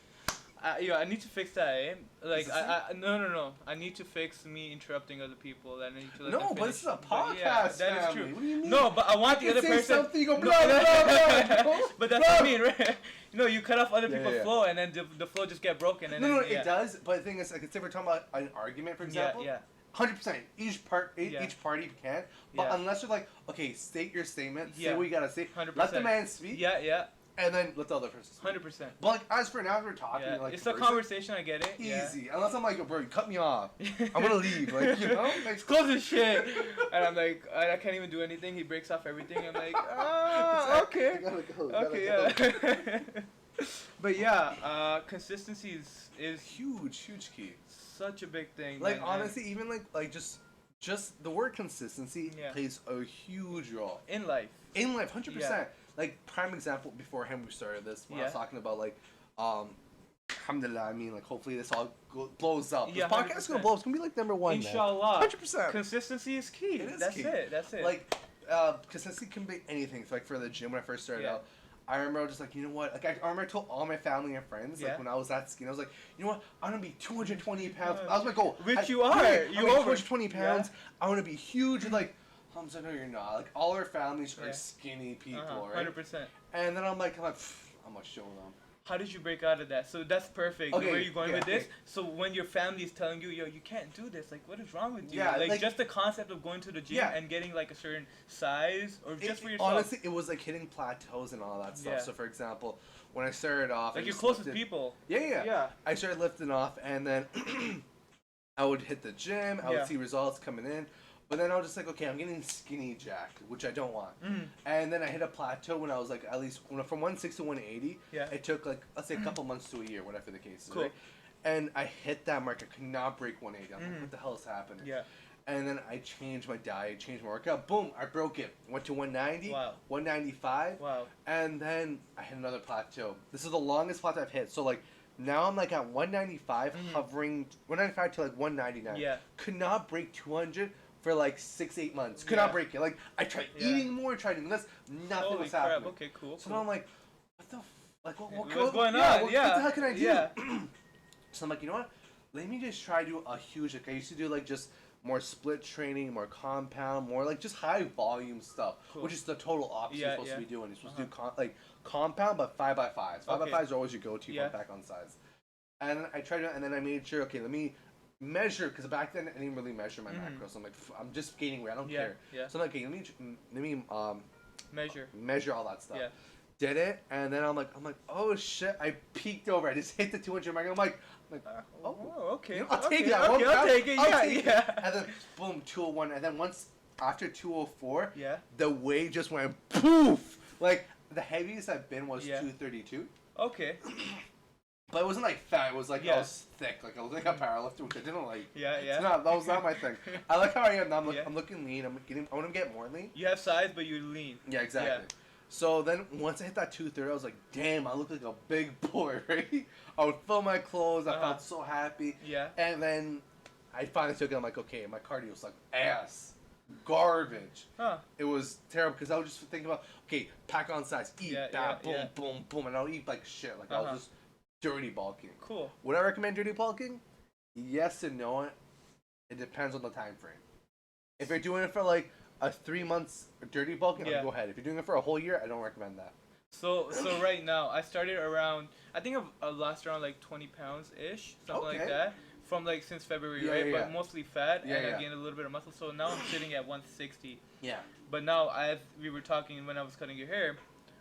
I need to fix that, eh? Like,
Is it
no. I need to fix me interrupting other people. I need to let them
No, but
finish.
this is a
But yeah,
podcast,
that is
family.
true.
What do you mean?
No, but I want the
You
other
say
person.
something, you go,
No,
blah, blah, blah.
But that's what I mean, right? You cut off other
Yeah,
people's
yeah.
flow, and then the flow just get broken. And
No,
then,
it does. But the thing is, like, say we're talking about an argument, for example.
Yeah.
100%. Each party can. But
Yeah.
unless you're like, okay, state your statement. Say
Yeah.
what you gotta say.
100%.
Let the man speak.
Yeah.
And then let the other person speak.
100%.
But like, as for now, we're talking.
Yeah.
Like,
It's a
conversing,
conversation. I get it.
Easy. Unless I'm like, yo, bro, you cut me off. I'm gonna leave. Like, you know? Like,
It's close as shit. And I'm like, I can't even do anything. He breaks off everything. I'm like, okay.
I gotta go.
Okay, yeah. But yeah, consistency is
Huge key.
such a big thing.
Like,
man.
honestly, even like just the word consistency
Yeah.
plays a huge role
in life.
in life. 100%.
Yeah.
Like, prime example beforehand we started this when I was
Yeah.
talking about like alhamdulillah, I mean, like, hopefully this all blows up.
Yeah,
This podcast is gonna
100%.
blow up. It's gonna be like number one.
Inshallah.
100%.
Consistency is key.
It is
That's
key.
it. That's it.
Like, consistency can be anything. So, like, for the gym when I first started
Yeah.
out, I remember I was just like, you know what? Like, I remember I told all my family and friends, like,
Yeah.
when I was that skinny, I was like, you know what? I'm gonna be 220 pounds. That was my goal.
Which you are.
You
You
over
over.
220 pounds. I want to be huge. And like, Hamza, no, you're not. Like, all our families are
Yeah.
skinny people, right?
100%.
And then I'm like, I'm gonna show them.
How did you break out of that? So that's perfect.
Okay,
Where are you going
yeah,
with this?
okay.
So when your family is telling you, yo, you can't do this, like, what is wrong with you?
Yeah,
like,
like-
just the concept of going to the gym
Yeah.
and getting like a certain size, or just for yourself.
Honestly, it was like hitting plateaus and all that stuff.
Yeah.
So, for example, when I started off, I
Like, you're
just
close with
lifted-
people.
Yeah.
Yeah.
I started lifting off, and then I would hit the gym. I would
Yeah.
see results coming in, but then I was just like, okay, I'm getting skinny jacked, which I don't want.
Mm.
And then I hit a plateau when I was like, at least from 160 to 180.
Yeah.
It took like, let's say, a couple months to a year, whatever the case is.
Cool.
Right? And I hit that mark. I could not break 180. I'm like,
Mhm.
what the hell is happening?
Yeah.
And then I changed my diet, changed my workout. Boom, I broke it. Went to 190,
Wow.
195.
Wow.
And then I hit another plateau. This is the longest plateau I've hit. So, like, now I'm, like, at 195, hovering, 195 to, like, 199.
Yeah.
Could not break 200 for, like, 6-8 months. Could
Yeah.
not break it. Like, I tried
Yeah.
eating more, tried doing this. Nothing
Holy
was
crap.
happening.
Okay, cool.
So now I'm like, what the like, what
What's
what-
going
yeah,
on?
What,
Yeah.
what the hell can I do?
Yeah.
So I'm like, you know what? Let me just try to do a huge, like, I used to do, like, just more split training, more compound, more, like, just high volume stuff,
Cool.
which is the total opposite
Yeah,
you're supposed
yeah.
to be doing. You're supposed to do, like, compound, but 5x5s. 5x5s are always your go-to
Yeah.
back on size. And then I tried to, and then I made sure, okay, let me measure, because back then I didn't really measure my macros. I'm like, I'm just gaining weight, I don't
Yeah,
care.
yeah.
So I'm like, okay, let me
Measure.
measure all that stuff.
Yeah.
Did it, and then I'm like, oh shit, I peaked over. I just hit the 200 mark. I'm like,
Oh, okay.
you know, I'll
okay,
take that.
Okay, I'll take it. Yeah, yeah.
And then boom, 201, and then once after 204,
Yeah.
the weight just went poof. Like the heaviest I've been was
Yeah.
232,
Okay.
but it wasn't like fat. It was like
Yeah.
I was thick. Like I was like a powerlifter, which I didn't like.
Yeah,
It's
yeah.
not, that was not my thing. I like how I am now.
Yeah.
I'm looking lean. I want to get more lean.
You have size, but you're lean.
Yeah, exactly. So then once I hit that 230, I was like, damn, I look like a big boy, right? I would fill my clothes. I
Uh-huh.
felt so happy.
Yeah.
And then I finally took it. I'm like, okay, my cardio was like ass. Garbage.
Huh.
It was terrible because I was just thinking about, okay, pack on size, eat
Yeah,
that,
yeah,
boom,
yeah.
boom, boom. And I'll eat like shit. Like I
Uh-huh.
was just dirty bulking.
Cool.
Would I recommend dirty bulking? Yes and no. It depends on the time frame. If you're doing it for like a 3 months dirty bulking,
Yeah.
I'll go ahead. If you're doing it for a whole year, I don't recommend that.
So right now, I started around, I think I've lost around like 20 pounds ish, something like
Okay.
that, from like since February,
Yeah,
right?
yeah,
But
yeah.
mostly fat,
Yeah,
and I
yeah.
gained a little bit of muscle. So now I'm sitting at 160.
Yeah.
But now, as we were talking when I was cutting your hair,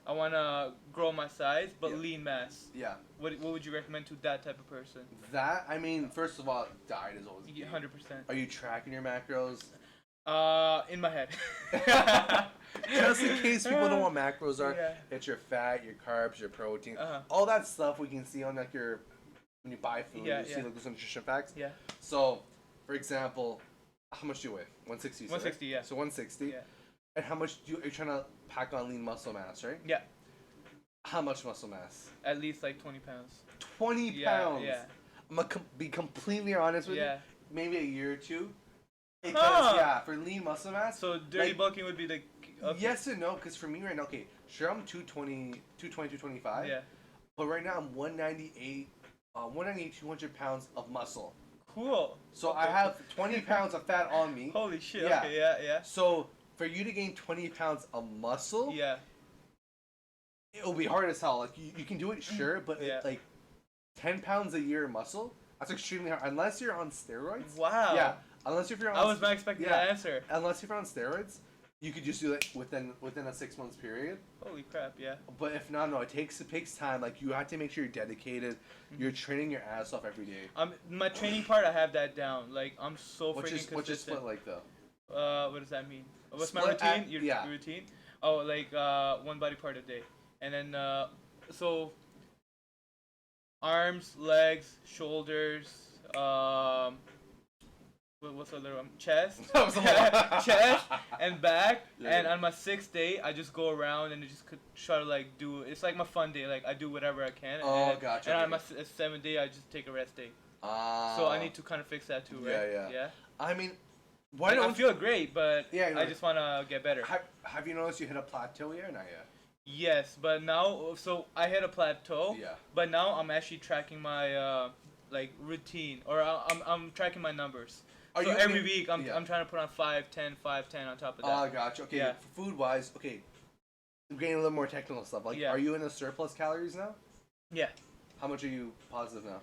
I want to grow my size, but
Yeah.
lean mass.
Yeah.
What would you recommend to that type of person?
That, I mean, first of all, diet is always key.
100%.
Are you tracking your macros?
In my head.
Just in case people know what macros are,
Yeah.
it's your fat, your carbs, your protein,
Uh-huh.
all that stuff we can see on like your when you buy food.
Yeah,
you see
yeah.
like those nutrition facts.
Yeah.
So, for example, how much do you weigh? 160. you said,
160,
right?
yeah.
So 160.
Yeah.
And how much are you trying to pack on lean muscle mass, right?
Yeah.
How much muscle mass?
At least like 20 pounds.
20
Yeah,
pounds.
yeah.
I'm gonna be completely honest with
Yeah.
you. Maybe a year or two. Because
Huh.
yeah, for lean muscle mass.
So dirty
like,
bulking would be the. Okay.
Yes and no, because for me right now, okay, sure I'm 220, 225.
Yeah.
But right now I'm 198 when I need 200 pounds of muscle.
Cool.
So
Okay.
I have 20 pounds of fat on me.
Holy shit.
Yeah.
Okay. Yeah.
So for you to gain 20 pounds of muscle,
Yeah.
it'll be hard as hell. Like you can do it, sure, but
Yeah.
like 10 pounds a year of muscle, that's extremely hard. Unless you're on steroids.
Wow.
Yeah. Unless if you're on.
I was not expecting that answer.
Unless if you're on steroids, you could just do it within a 6 months period.
Holy crap. Yeah.
But if not, no, it takes time. Like you have to make sure you're dedicated. You're training your ass off every day.
My training part, I have that down. Like I'm so freaking consistent.
What's your split like though?
What does that mean? What's my
Split
routine?
at-
Your
yeah.
routine? Oh, like one body part a day, and then so arms, legs, shoulders, what's the other one? Chest,
That was a lot.
chest, and back.
Yeah.
And on my 6th day, I just go around and just try to like do. It's like my fun day. Like I do whatever I can.
Oh,
and,
gotcha.
And on my 7th day, I just take a rest day. So I need to kind of fix that too, right? Yeah.
I mean, why
Like,
don't
I feel great, but
Yeah,
I just want to get better.
have you noticed you hit a plateau yet or not yet?
Yes, but now, so I hit a plateau.
Yeah.
But now I'm actually tracking my like routine, or I'm tracking my numbers.
Are
So
you
every week I'm
Yeah.
I'm trying to put on 5, 10, 5, 10 on top of that.
Oh, gotcha. Okay,
Yeah.
food wise, okay. I'm getting a little more technical stuff. Like,
Yeah.
are you in the surplus calories now?
Yeah.
How much are you positive now?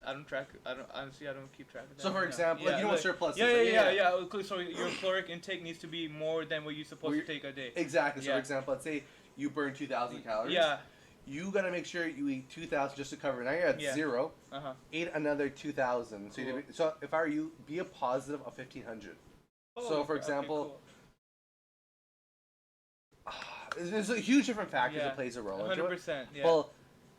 I don't track. I don't keep track of that.
So, for
No.
example, like, you know what surplus
yeah,
is?
yeah. Okay, so your caloric intake needs to be more than what you're supposed to take a day.
Exactly. So,
Yeah.
for example, let's say you burn 2,000 calories.
Yeah.
You gotta make sure you eat 2,000 just to cover. Now you're at
Yeah.
0.
Eat
Eat another 2,000. So,
Cool.
so if I were you, be a positive of 1,500. So, for example, there's a huge different factors that plays a role.
100%. Yeah.
Well,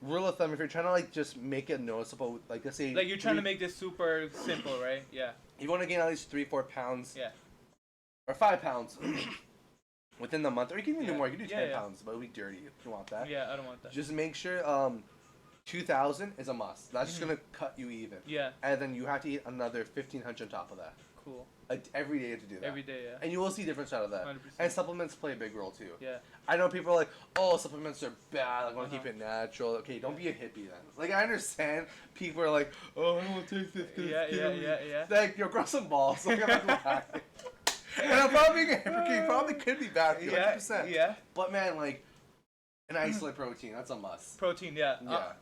rule of thumb, if you're trying to like just make it noticeable, like let's say
like you're trying to make this super simple, right? Yeah.
you want to gain at least 3-4 pounds.
Yeah.
Or 5 pounds within the month, or you can even do
Yeah.
more. You can do 10
Yeah.
pounds, but it'll be dirty if you want that.
Yeah, I don't want that.
Just make sure 2,000 is a must. That's just gonna cut you even.
Yeah.
And then you have to eat another 1,500 on top of that.
Cool.
Every day to do that.
Every day, yeah.
And you will see difference out of that.
100%.
And supplements play a big role too.
Yeah.
I know people are like, oh, supplements are bad. I want to keep it natural. Okay, don't be a hippie then. Like, I understand people are like, oh, I don't want to take this because
Yeah.
Like, yo, grow some balls. Like, I'm not gonna lie. And I'm probably being a hypocrite. It probably could be bad for you, 100%.
Yeah.
But man, like, an isolate protein, that's a must.
Protein, yeah.
Yeah.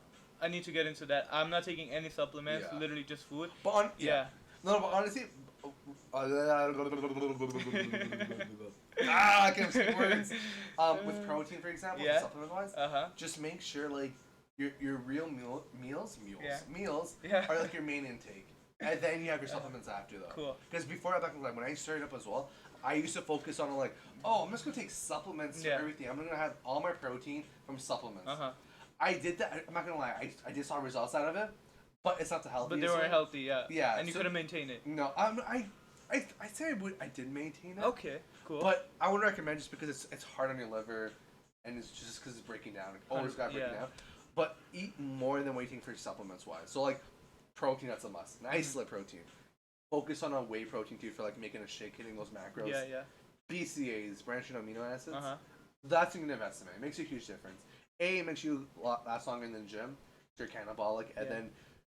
I need to get into that. I'm not taking any supplements.
Yeah.
Literally just food.
But
Yeah.
No, but honestly, I can't say words. With protein, for example,
Yeah.
supplement-wise, just make sure like your real meals
Yeah.
are like your main intake, and then you have your supplements after though.
Cool.
Because before like when I started up as well, I used to focus on like, oh, I'm just gonna take supplements for
Yeah.
everything. I'm gonna have all my protein from supplements.
Uh-huh.
I did that. I'm not gonna lie. I did saw results out of it, but it's not the healthiest.
But they weren't healthy, yeah.
Yeah,
And you
so-
couldn't maintain it.
No, I say I did maintain it.
Okay, cool.
But I would recommend just because it's hard on your liver, and it's just because it's breaking down. It always got breaking down. But eat more than waiting for supplements wise. So like protein, that's a must. An isolate protein. Focus on a whey protein too for like making a shake, hitting those macros.
Yeah.
BCAAs, branched amino acids.
Uh-huh.
That's an investment. It makes a huge difference. It makes you last longer in the gym. You're catabolic, and then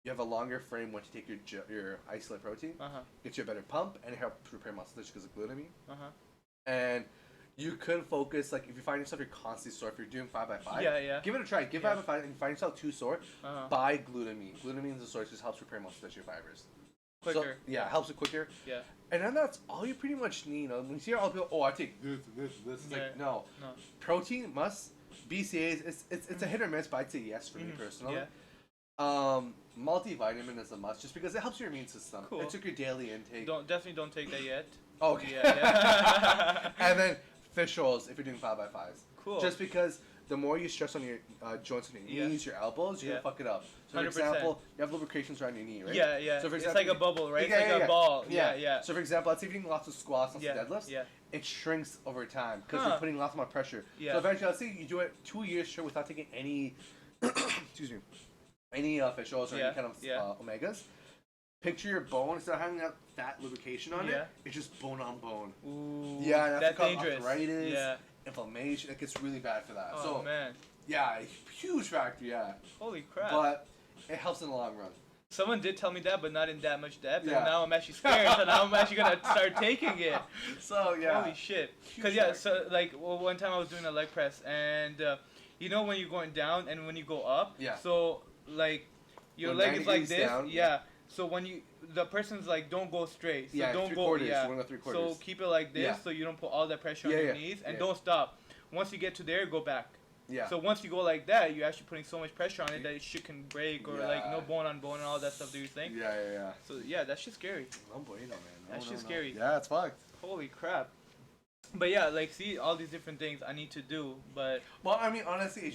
you have a longer frame once you take your isolate protein. Gets you a better pump, and it helps repair muscle tissue because of glutamine. And you could focus, like, if you find yourself you're constantly sore, if you're doing 5x5, give it a try. Give 5x5, and you find yourself too sore, buy glutamine. Glutamine is a source that helps repair muscle tissue fibers.
Quicker.
So, yeah, it helps it quicker.
Yeah.
And then that's all you pretty much need. You know, when you see all the people, oh, I take this and this and this. It's like, no. Protein must. BCAAs, it's a hit or miss, but I'd say yes for me personally.
Yeah.
Multivitamin is a must, just because it helps your immune system.
Cool.
It took your daily intake.
Definitely don't take that yet.
Okay.
Yeah.
And then fish oils if you're doing 5x5s.
Cool.
Just because the more you stress on your joints and your knees, your elbows, you're gonna fuck it up. So for
100%.
example, you have lubrications around your knee, right?
Yeah.
So for
It's
example,
like a bubble, right? It's like a ball. Yeah.
So for example, let's say if you're doing lots of squats, lots of deadlifts,
Yeah.
it shrinks over time because you're putting lots more pressure.
Yeah.
So eventually, let's say you do it 2 years straight without taking any, excuse me, any fish oils or any kind of omegas. Picture your bone, instead of having that fat lubrication on it, it's just bone on bone.
Ooh.
Yeah, and
that's
cause
dangerous.
arthritis,
Yeah.
inflammation. It gets really bad for that.
Oh
so
man.
Yeah, huge factor. Yeah.
Holy crap.
But it helps in the long run.
Someone did tell me that, but not in that much depth.
Yeah.
And now I'm actually scared. So now I'm actually gonna start taking it.
So yeah.
Holy shit. Cause yeah, so like one time I was doing a leg press, and you know when you're going down and when you go up.
Yeah.
So like your
When
leg is like
90
this.
degrees down,
Yeah. So when the person's like, don't go straight. So
Yeah,
don't go.
3/4.
Yeah.
You wanna go 3/4.
So keep it like this,
Yeah.
so you don't put all that pressure on
Yeah,
your
yeah,
knees, and
yeah.
don't stop. Once you get to there, go back.
Yeah.
So once you go like that, you're actually putting so much pressure on it that it shit can break or like
Yeah.
no bone on bone and all that stuff that you're saying.
Yeah.
So yeah, that shit's scary.
No bueno, man.
That shit's scary.
Yeah, it's fucked.
Holy crap. But yeah, like see all these different things I need to do, but
Well, I mean, honestly,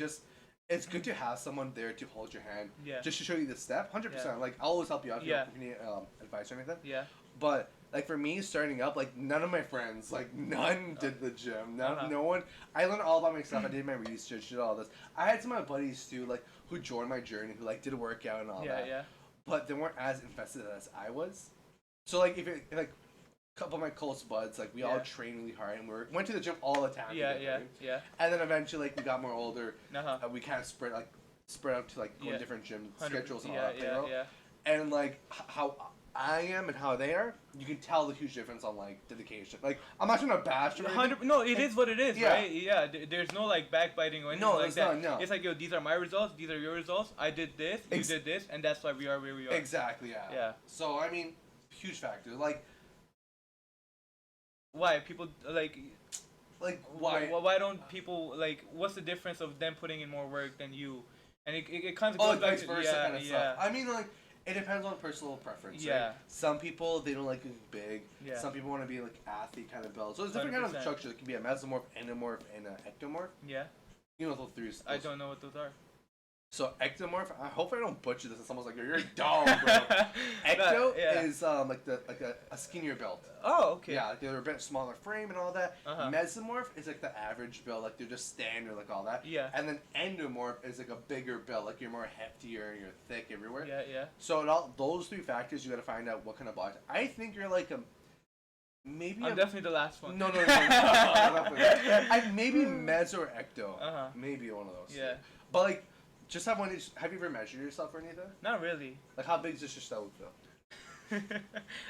it's good to have someone there to hold your hand.
Yeah.
Just to show you the step, 100%.
Yeah.
Like, I'll always help you out if
Yeah.
you need advice or anything.
yeah.
But like for me, starting up, like none of my friends, like none did the gym. No one. I learned all by myself. I did my research, did all this. I had some of my buddies too, like who joined my journey, who like did a workout and all that.
Yeah.
But they weren't as invested as I was. So like if like a couple of my close buds, like we all
Yeah.
trained really hard and went to the gym all the time.
Yeah,
together.
yeah.
And then eventually, like we got more older,
Uh-huh.
we kind of spread out to like go
Yeah.
in different gym
100
schedules and all
yeah,
that. You know?
yeah.
And like how I am and how they are, you can tell the huge difference on like dedication. Like I'm not gonna bash or anything.
No, it is what it is,
Yeah.
right? Yeah, there's no like backbiting or anything
No,
like
it's
that.
not, no.
It's like, yo, these are my results, these are your results. I did this, you did this, and that's why we are where we are.
Exactly. Yeah.
Yeah.
So I mean, huge factor. Like
Why people like?
why?
Why don't people like? What's the difference of them putting in more work than you? And it kind of
Oh,
goes
like
back
vice
to
versa kind of
yeah.
stuff. I mean, like it depends on personal preference.
Yeah.
Right? Some people they don't like being big.
Yeah.
Some people want to be like athlete kind of build. So there's different kind of
100%.
structure. It can be a mesomorph, endomorph, and an ectomorph.
Yeah.
You know those three.
I don't know what those are.
So ectomorph, I hope I don't butcher this and someone's like, you're dumb, bro. Ecto
yeah.
is like a skinnier build.
Oh, okay.
Yeah, like they're a bit smaller frame and all that.
Uh-huh.
Mesomorph is like the average build, like they're just standard, like all that.
Yeah.
And then endomorph is like a bigger build, like you're more heftier, you're thick everywhere.
Yeah.
So in all those three factors, you gotta find out what kind of body. I think you're like a maybe.
I'm definitely the last one.
No. Maybe meso or ecto.
Uh-huh.
Maybe one of those.
Yeah.
But like. Just have one. Have you ever measured yourself or anything?
Not really.
Like, how big is your stomach feel?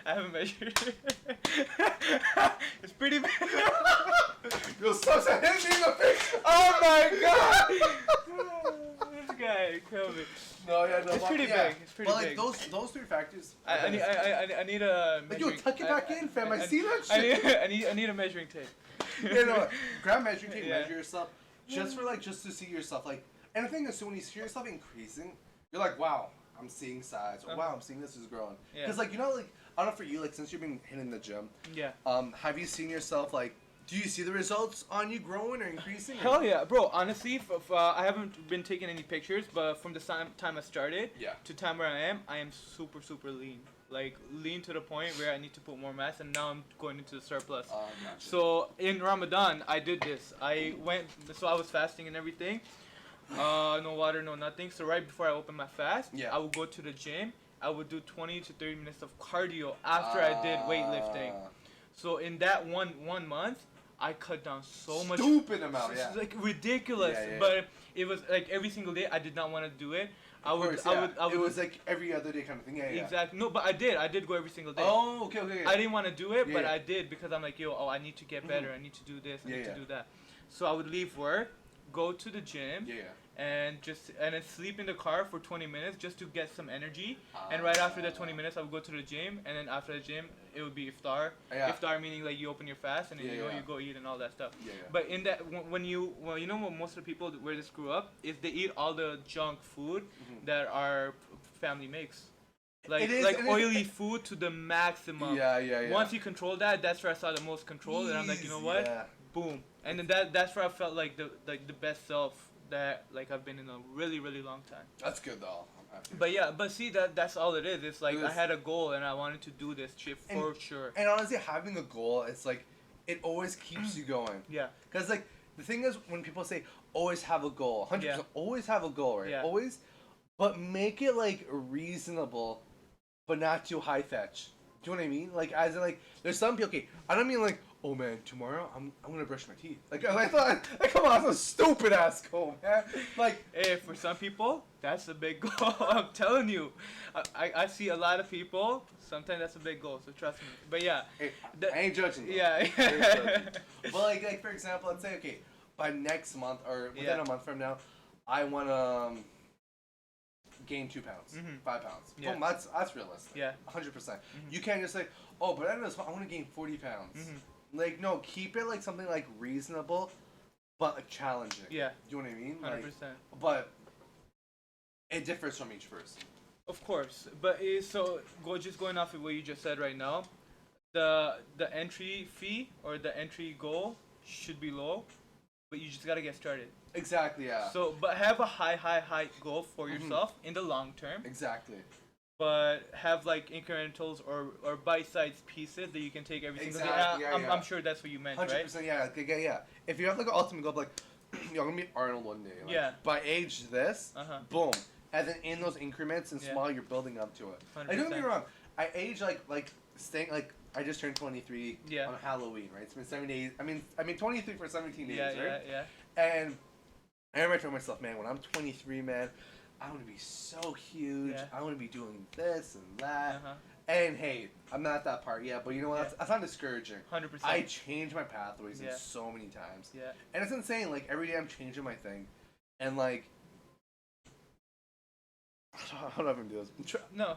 I haven't measured. It's pretty big.
You're such a hit me in the face.
Oh my god! This guy killed me.
No, yeah, no.
It's pretty big. It's pretty
but, like,
big.
those three factors.
I need a.
Like, yo, tuck it back in, fam. I see that shit.
I need a measuring tape.
You know, grab measuring tape,
Yeah.
measure yourself, just to see yourself. Like, and the thing is, so when you see yourself increasing, you're like, wow, I'm seeing size, or wow, I'm seeing this is growing.
Yeah.
Because like, you know, like, I don't know for you, like, since you've been hitting the gym,
Yeah.
have you seen yourself like? Do you see the results on you growing or increasing?
Hell yeah, bro. Honestly, I haven't been taking any pictures, but from the time I started to time where I am super lean. Like lean to the point where I need to put more mass, and now I'm going into the surplus.
Gotcha.
So in Ramadan, I did this. I was fasting and everything. No water, no nothing. So right before I opened my fast, I would go to the gym. I would do 20 to 30 minutes of cardio after I did weightlifting. So in that one month, I cut down so much.
Stupid amount,
It's like ridiculous.
Yeah.
But it was like every single day. I did not want to do it. I would.
It was like every other day kind of thing. Yeah.
Exactly. No, but I did go every single day.
Oh, okay.
I didn't want to do it, but I did because I'm like, I need to get better. I need to do this. I need to do that. So I would leave work, go to the gym. And then sleep in the car for 20 minutes just to get some energy. And right after that 20 minutes, I would go to the gym. And then after the gym, it would be iftar. Iftar meaning like you open your fast and then you go eat and all that stuff. But in that, when you know what most of the people where they screw up is they eat all the junk food that our family makes. Like oily food to the maximum.
Yeah.
Once you control that, that's where I saw the most control. And I'm like, you know what?
Yeah.
Boom. And then that's where I felt like the best self that like I've been in a really long time.
That's good though. I'm happy.
But see that's all it is. It's like I had a goal and I wanted to do this shit for sure.
And honestly, having a goal, it's like it always keeps you going.
Yeah.
Because like the thing is, when people say always have a goal, 100% always have a goal, right?
Yeah.
Always, but make it like reasonable, but not too high fetch. Do you know what I mean? Like as in like there's some people. Okay, I don't mean like oh man, tomorrow I'm gonna brush my teeth. Like I thought, like come on, that's a stupid ass goal, man. Like,
hey, for some people, that's a big goal. I'm telling you, I see a lot of people. Sometimes that's a big goal, so trust me. But yeah,
hey, I ain't judging. Though.
Yeah.
I ain't judging. But like for example, let's say okay, by next month or within a month from now, I wanna gain 2 pounds, 5 pounds.
Yeah.
Boom, that's realistic.
Yeah.
100%. You can't just say, oh, but I want to gain 40 pounds. Like no, keep it like something like reasonable, but like challenging.
Yeah.
You know what I mean?
100%.
Like, but it differs from each person.
Of course, but just going off of what you just said right now, the entry fee or the entry goal should be low, but you just gotta get started.
Exactly, yeah.
So, but have a high goal for yourself in the long term.
Exactly.
But have like incrementals or bite-sized pieces that you can take every single day. I'm sure that's what you meant, 100%, right?
100%, yeah. If you have like an ultimate goal, like, yo, I'm gonna be Arnold one day. Like,
yeah.
By age this, boom. And then in those increments and small, you're building up to it. 100%. Like, don't get me wrong. I age like staying like I just turned 23 on Halloween, right? It's been 7 days. I mean 23 for 17 days, right?
Yeah.
And I remember telling myself, man, when I'm 23, man, I want to be so huge. Yeah. I want to be doing this and that. And hey, I'm not at that part yet, but you know what? That's not discouraging.
100%.
I changed my pathways in so many times.
Yeah.
And it's insane. Like every day I'm changing my thing, and like I don't know if I can do this.
No.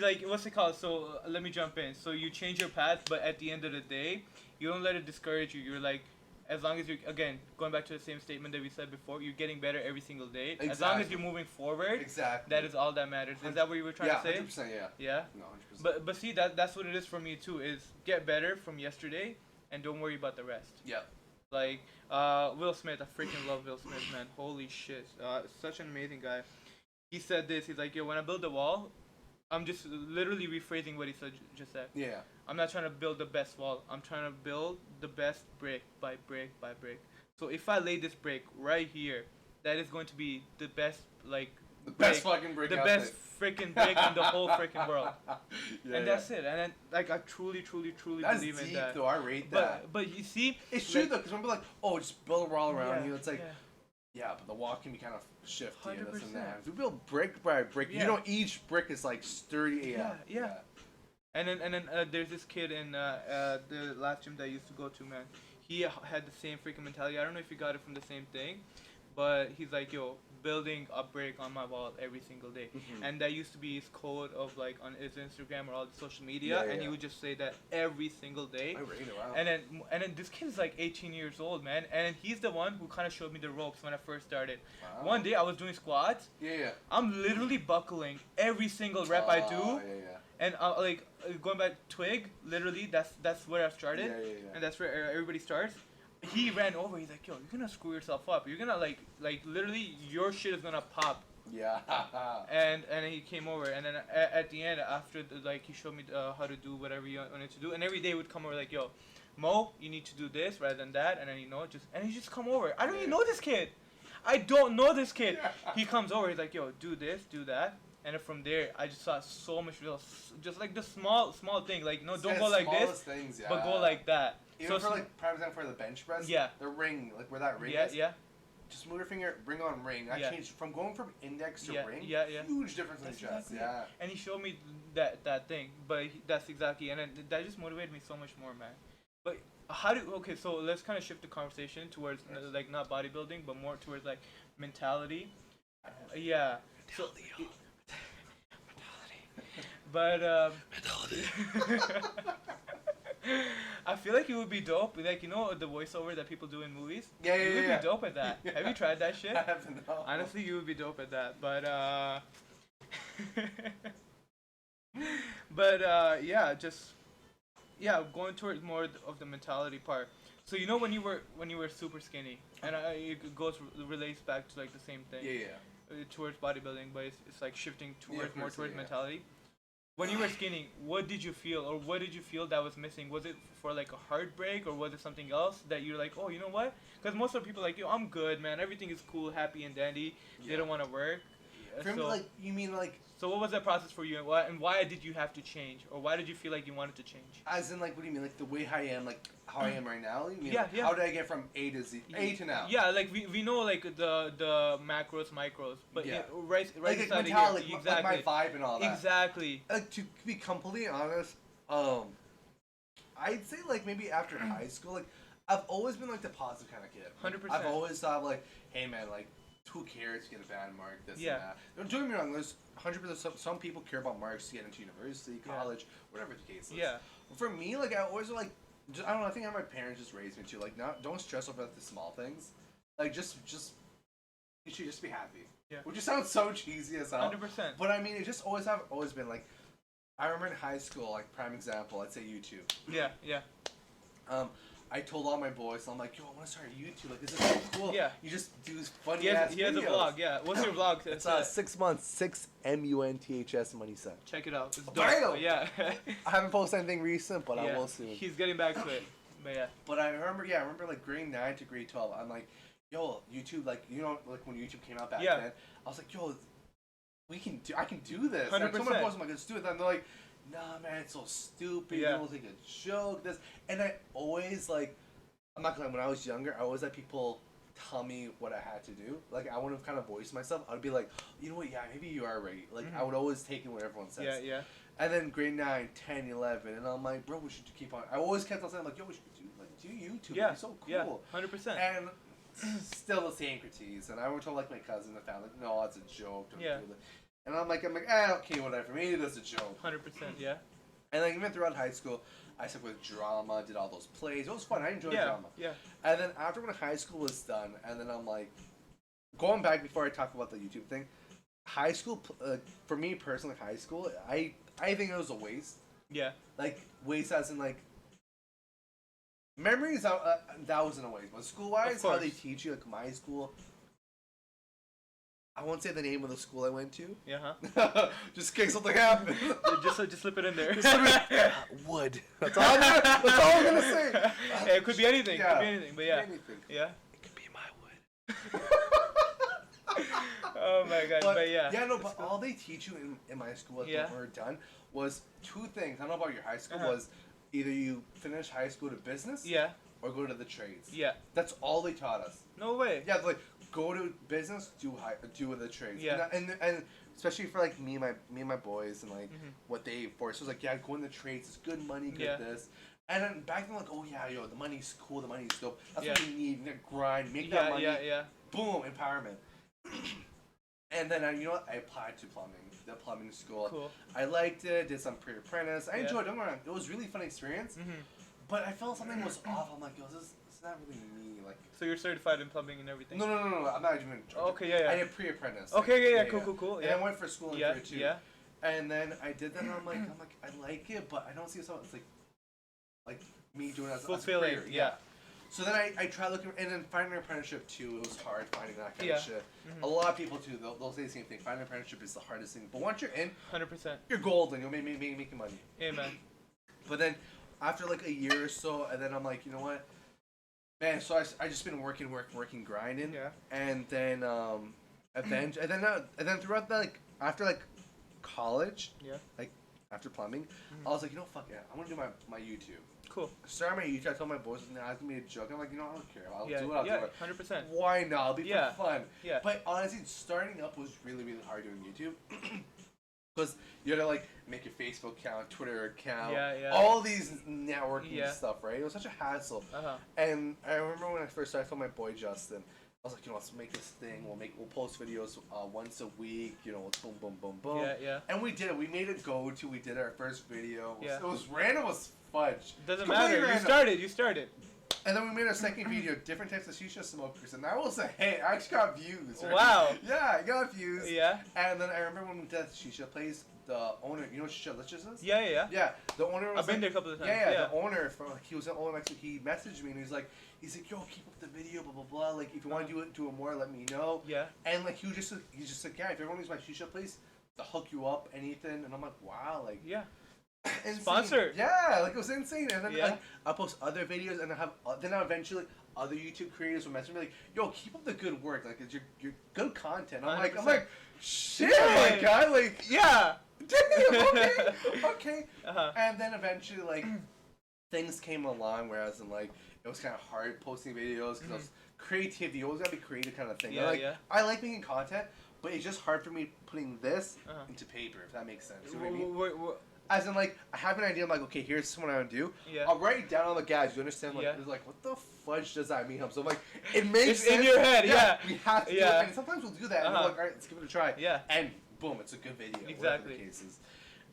Like, what's it called? So, let me jump in. So, you change your path, but at the end of the day, you don't let it discourage you. You're like, as long as you're, again, going back to the same statement that we said before, you're getting better every single day. Exactly. As long as you're moving forward, that is all that matters. Is that what you were trying to say?
100%, yeah.
Yeah?
No, 100%.
But see, that's what it is for me, too, is get better from yesterday, and don't worry about the rest.
Yeah.
Like, Will Smith, I freaking love Will Smith, man. Holy shit. Such an amazing guy. He said this, he's like, yo, when I build a wall, I'm just literally rephrasing what he just said.
Yeah.
I'm not trying to build the best wall. I'm trying to build the best brick by brick by brick. So if I lay this brick right here, that is going to be the best, like,
the best fucking brick.
The best freaking brick in the whole freaking world. And that's it. And then, like, I truly
that's
believe
deep,
in that.
Though. I rate that.
But you see,
it's true though, because when people are like, oh, just build a wall around you. It's like. Yeah, but the wall can be kind of shifty and this and that. If you build brick by brick, you know each brick is like sturdy. Yeah.
And then there's this kid in the last gym that I used to go to, man. He had the same freaking mentality. I don't know if he got it from the same thing, but he's like, yo, building a brick on my wall every single day. And that used to be his code of like on his Instagram or all the social media, and he would just say that every single day.
I rate it, wow.
And then this kid is like 18 years old, man, and he's the one who kind of showed me the ropes when I first started. Wow. One day I was doing squats.
Yeah.
I'm literally buckling every single rep I do. And like going back twig, literally that's where I started, and that's where everybody starts. He ran over. He's like, "Yo, you're gonna screw yourself up. You're gonna like literally your shit is gonna pop."
Yeah.
and then he came over, and then at the end, after he showed me how to do whatever you wanted to do, and every day would come over like, "Yo, Mo, you need to do this rather than that," and then he just come over. I don't even know this kid. I don't know this kid. He comes over. He's like, "Yo, do this, do that." And then from there, I just saw so much results. Just like the small thing. Like, no, don't go like this, things, but go like that.
Even for like, prime example for the bench press, the ring, like where that ring is. Just move your finger, bring on ring. I changed from going from index to ring. Huge difference in chest. Yeah. And
he showed me that thing, but that's exactly, and then that just motivated me so much more, man. But so let's kind of shift the conversation towards like not bodybuilding, but more towards like mentality. Mentality. But I feel like it would be dope. Like, you know the voiceover that people do in movies? You would be dope at that. Have you tried that shit?
I haven't. No.
Honestly, you would be dope at that. But going towards more of the mentality part. So you know when you were super skinny, and it relates back to like the same thing. Towards bodybuilding, but it's like shifting towards mentality. When you were skinny, what did you feel, or what did you feel that was missing? Was it for like a heartbreak, or was it something else that you're like, oh, you know what? Because most of the people are like, yo, I'm good, man. Everything is cool, happy and dandy. They don't want to work.
For me, like, you mean like...
So what was that process for you, and why did you have to change, or why did you feel like you wanted to change?
As in, like, what do you mean, like the way I am, like how I am right now? You mean,
Yeah,
like,
yeah.
how did I get from A to Z, A to now?
Yeah, like we know like the macros, micros, but
Yeah.
right
like
inside
mentality,
of here, exactly.
like my vibe and all that.
Exactly.
Like, to be completely honest, I'd say like maybe after high school, like I've always been like the positive kind of kid.
100%.
I've always thought like, hey man, like who cares to get a bad mark, this
Yeah.
and that. Don't get me wrong, there's 100% some people care about marks to get into university, college, whatever the case is.
Yeah.
But for me, like I always like, I don't know, I think how my parents just raised me to like, don't stress over like, the small things. Like just you should just be happy.
Yeah.
Which just sounds so cheesy as hell.
100%.
But I mean, it just always been like, I remember in high school, like prime example, I'd say YouTube.
Yeah, yeah.
I told all my boys, I'm like, yo, I want to start a YouTube. Like, this is so cool.
Yeah.
You just do funny ass videos.
He has a vlog, yeah. What's your vlog?
It's 6 months, 6 MUNTHS money set.
Check it out. It's
Bam!
dope. Yeah.
I haven't posted anything recent, but I will soon.
He's getting back to it. But yeah.
But I remember like grade 9 to grade 12, I'm like, yo, YouTube, like, you know, like when YouTube came out back then, I was like, yo, I can do this.
100%.
And I told my boys, I'm like, let's do it. And they're like, nah, man, it's so stupid.
Yeah.
You know, it's like a joke. This, and I always like, I'm not gonna lie, when I was younger, I always let people tell me what I had to do. Like, I wouldn't kind of voice myself. I'd be like, you know what, yeah, maybe you are right. Like, I would always take in what everyone says.
Yeah, yeah.
And then grade 9, 10, 11, and I'm like, bro, we should keep on. I always kept on saying, like, yo, we should do YouTube.
Yeah.
It's so cool.
Yeah, 100%.
And still the same critiques. And I would tell, like, my cousin and family, like, no, it's a joke. Don't do that. And I'm like, okay, whatever. Maybe that's a joke.
100%, yeah.
And like even throughout high school, I stuck with drama, did all those plays. It was fun. I enjoyed drama.
Yeah.
And then after when high school was done, and then I'm like, going back before I talk about the YouTube thing, high school for me personally, high school, I think it was a waste.
Yeah.
Like waste as in like memories. That wasn't a waste, but school wise, how they teach you, like my school. I won't say the name of the school I went to.
Yeah.
Just in case something happened.
just slip it in there.
Wood. That's all I'm gonna say.
Yeah, it could be anything.
Yeah.
Could be anything. But yeah.
Anything.
Yeah.
It could be my wood.
Oh my god. But yeah.
Yeah, no, but all they teach you in my school when we were done was 2 things. I don't know about your high school. Was either you finish high school to business.
Yeah.
Or go to the trades.
Yeah.
That's all they taught us.
No way.
Yeah, like go to business, do the trades.
Yeah.
And especially for like me and my boys and like what they forced was like, yeah, go in the trades. It's good money, good this. And then back then like, oh yeah, yo, the money's cool, the money's dope. That's what you need. You need to grind, make that money.
Yeah.
Boom, empowerment. And then you know what? I applied to the plumbing school.
Cool.
I liked it. Did some pre-apprentice. I enjoyed it. Don't get me wrong. It was a really fun experience. But I felt something was off. I'm like, yo, this is not really me. Like.
So you're certified in plumbing and everything?
No. I'm not even.
Okay, yeah.
I did pre-apprentice.
Okay, yeah. Cool.
Yeah. And I went for school in career too.
Yeah.
And then I did that. And I'm like, I like it, but I don't see something. It's like me doing it as a career. Yeah. So then I tried looking, and then finding an apprenticeship too. It was hard finding that kind of shit. A lot of people too. They'll say the same thing. Finding an apprenticeship is the hardest thing. But once you're in,
100%,
you're golden. You'll making money.
Amen.
But then after like a year or so, and then I'm like, you know what, man. So I just been working, grinding. Yeah. And then and then throughout that, like after like college. Yeah. Like after plumbing, I was like, you know, fuck it. I'm gonna do my YouTube. Cool. I started my YouTube. I told my boys, nah, it's gonna be a joke. I'm like, you know, I don't care. I'll do it. I'll do it.
100%.
Why not? It'll be for fun.
Yeah.
But honestly, starting up was really, really hard doing YouTube. Because you had to like make your Facebook account, Twitter account, all these networking stuff, right? It was such a hassle. And I remember when I first started, I told my boy Justin, I was like, you know, let's make this thing. We'll post videos once a week. You know, boom.
Yeah.
And we did it. We made it go-to. We did our first video. It was random as fudge.
Doesn't matter. Random. You started.
And then we made our second video, different types of shisha smokers, and that was a hit. I actually got views. Right?
Wow.
Yeah, I got views.
Yeah.
And then I remember when we did the shisha place, the owner, you know what Shisha Delicious is?
Yeah.
Yeah, the owner was
I've been there a couple of times.
Yeah, the owner, he was an owner, he messaged me and he's like, yo, keep up the video, blah, blah, blah. Like, if you want to do it more, let me know. Yeah. And like, he's just like, yeah, if everyone uses my shisha place, they'll hook you up, anything. And I'm like, wow, like. Yeah.
Sponsor.
Yeah, like it was insane. And then
Yeah.
like I post other videos, and I have then eventually other YouTube creators will message me like, "Yo, keep up the good work. Like, it's your good content." I'm
100%.
like, shit, my guy, like,
Yeah.
damn, okay.
Uh-huh.
And then eventually, like, things came along, whereas in like it was kind of hard posting videos because I was creativity. You always gotta be creative, kind of thing.
Yeah,
Like,
yeah.
I like making content, but it's just hard for me putting this into paper, if that makes sense. You know what I mean? As in, like, I have an idea. I'm like, okay, here's what I would do.
Yeah.
I'll write it down on the guys. You understand? Like,
Yeah.
it's like, what the fudge does that mean? So I'm like, it makes
It's
sense.
in your head, yeah.
We have to do
Yeah.
it. And sometimes we'll do that. And we're like, all right, let's give it a try.
Yeah.
And boom, it's a good video.
Exactly.
Whatever the case is.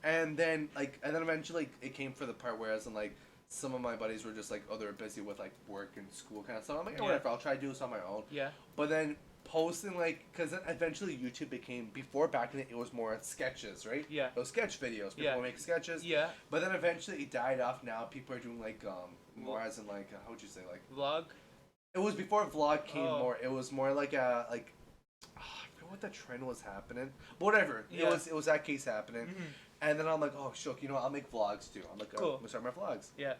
And then eventually it came for the part where as in like some of my buddies were just like, oh, they're busy with like work and school kind of stuff. I'm like, whatever, I'll try to do this on my own.
Yeah.
But then posting like, because then eventually YouTube became, before back in it was more sketches, right?
Yeah.
Those sketch videos. People make sketches.
Yeah.
But then eventually it died off. Now people are doing like more as in like how would you say, like
Vlog.
it was before vlog came
Oh.
more. It was more like a I forgot what the trend was happening. But whatever.
Yeah.
It was that case happening. And then I'm like, oh shook, you know what? I'll make vlogs too. I'm like,
Cool.
I'm gonna start my vlogs.
Yeah.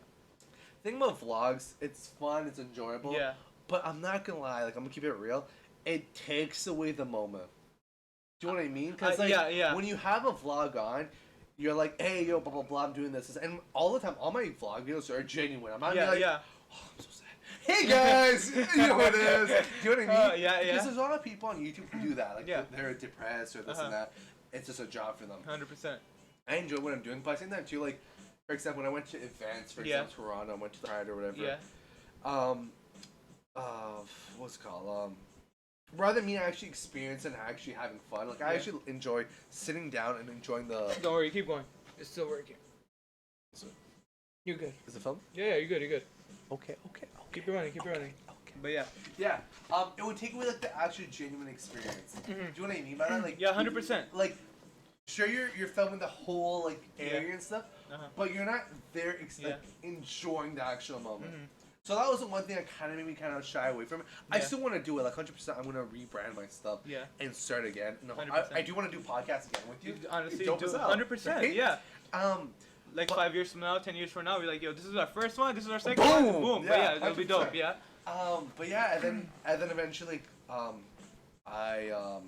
Thing about vlogs, it's fun, it's enjoyable.
Yeah.
But I'm not gonna lie, like I'm gonna keep it real. It takes away the moment. Do you know what I mean? Because like when you have a vlog on, you're like, hey yo, blah blah blah, I'm doing this, and all the time, all my vlog videos are genuine. I'm not like, oh, I'm so sad. Hey guys, you know what it is. Do you know what I mean?
Yeah.
Because there's a lot of people on YouTube who do that. Like they're depressed or this and
Uh-huh.
that. It's just a job for them.
100%.
I enjoy what I'm doing, but I think that too. Like, for example, when I went to events, for example, Toronto, I went to the Pride or whatever.
Yeah.
What's it called? Rather than me actually experiencing and actually having fun, like I actually enjoy sitting down and enjoying the.
Don't worry, keep going. It's still working.
Is it,
You're good.
is it film?
Yeah, you're good. You're good.
Okay.
Keep it running. Keep it running.
Okay.
But yeah.
Yeah. It would take away like the actual genuine experience. Do you know what I mean by that? Like.
Yeah, 100%.
Like, sure, you're filming the whole like area and stuff, but you're not there like enjoying the actual moment. So that was the one thing that kind of made me kind of shy away from it. I still want to do it, like 100%. I'm gonna rebrand my stuff and start again. No, I do want to do podcasts again with you.
Honestly,
dope as hell,
100%.
right?
Yeah. Like 5 years from now, 10 years from now, we're like, yo, this is our first one, this is our second one, boom.
Yeah,
But yeah, it'll be
100%.
dope. Yeah.
But yeah, and then eventually, I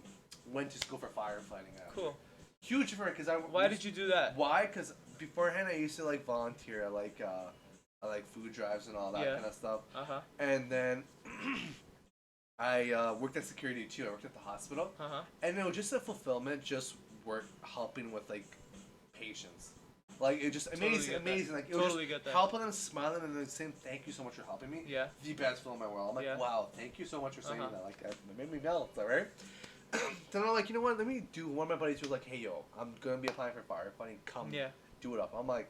went to school for firefighting.
Cool.
Huge for it, because
Why did you do that?
Why? Because beforehand I used to like volunteer at like food drives and all that kind of stuff. And then I worked at security too. I worked at the hospital. And it was just a fulfillment, just work helping with like patients. Like it just amazing. Like it was just helping them, smiling, and then saying thank you so much for helping me.
Yeah.
The best feeling in my world. I'm like, wow, thank you so much for saying that. Like that made me melt, right? Then I'm like, you know what? Let me do. One of my buddies was like, hey yo, I'm gonna be applying for firefighting. Come, do it up. I'm like,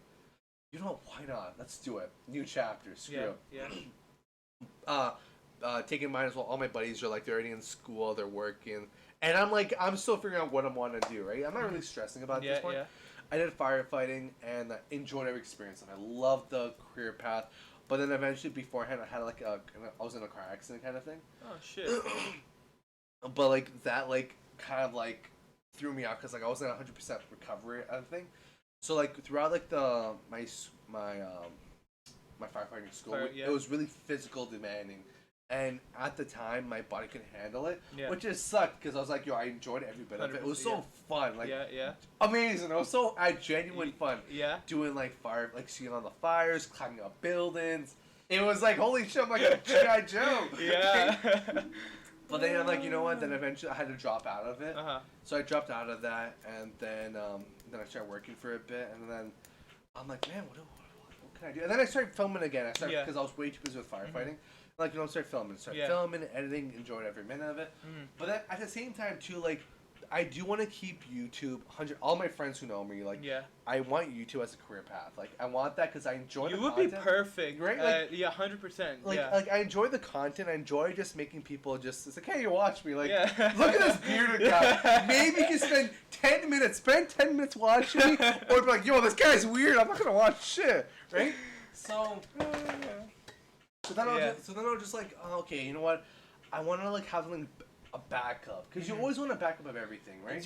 you know, why not? Let's do it. New chapter. Screw taking mine as well. All my buddies are like, they're already in school, they're working, and I'm like, I'm still figuring out what I want to do. Right? I'm not really stressing about this point. I did firefighting and I enjoyed every experience, and I loved the career path. But then eventually, beforehand, I had like I was in a car accident kind of thing.
Oh shit.
But like that, like kind of like threw me out because like I wasn't 100% recovery thing. So like throughout like my firefighting school, it was really physical demanding, and at the time my body couldn't handle it, which just sucked because I was like, yo, I enjoyed every bit of it. It was so fun, like amazing. It was so genuine fun. Doing like seeing all the fires, climbing up buildings. It was like holy shit, I'm like a G.I. Joe. But then I'm like, you know what? Then eventually I had to drop out of it. So I dropped out of that, and then I started working for a bit, and then I'm like, man, what can I do? And then I started filming again. Because I was way too busy with firefighting. Like, you know, started filming, editing, enjoyed every minute of it. But then at the same time too, like, I do want to keep YouTube 100. All my friends who know me, like, I want YouTube as a career path. Like, I want that because I enjoy.
You would be perfect,
right? Like,
100%.
Like I enjoy the content. I enjoy just making people just. It's like, hey, you watch me. Like, look at this bearded guy. Maybe you can spend 10 minutes. Spend 10 minutes watching me, or be like, yo, this guy's weird. I'm not gonna watch shit, right? So. So then I was just like, oh, okay, you know what? I want to like have something. A backup, because you always want a backup of everything, right?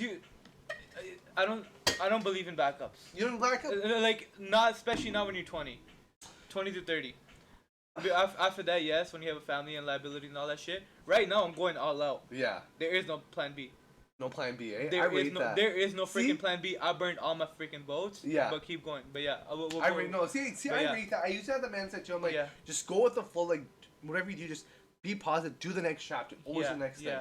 I don't believe in backups.
You don't back up?
Like, not, especially not when you're 20. 20 to 30. After that, yes, when you have a family and liability and all that shit. Right now, I'm going all out.
Yeah.
There is no plan B.
No plan B, eh?
There is no freaking plan B. I burned all my freaking boats.
Yeah.
But keep going. But yeah,
I rate no. See, I rate that. I used to have the mindset too. I'm like, just go with the flow. Like, whatever you do, just be positive. Do the next chapter. Always the next thing.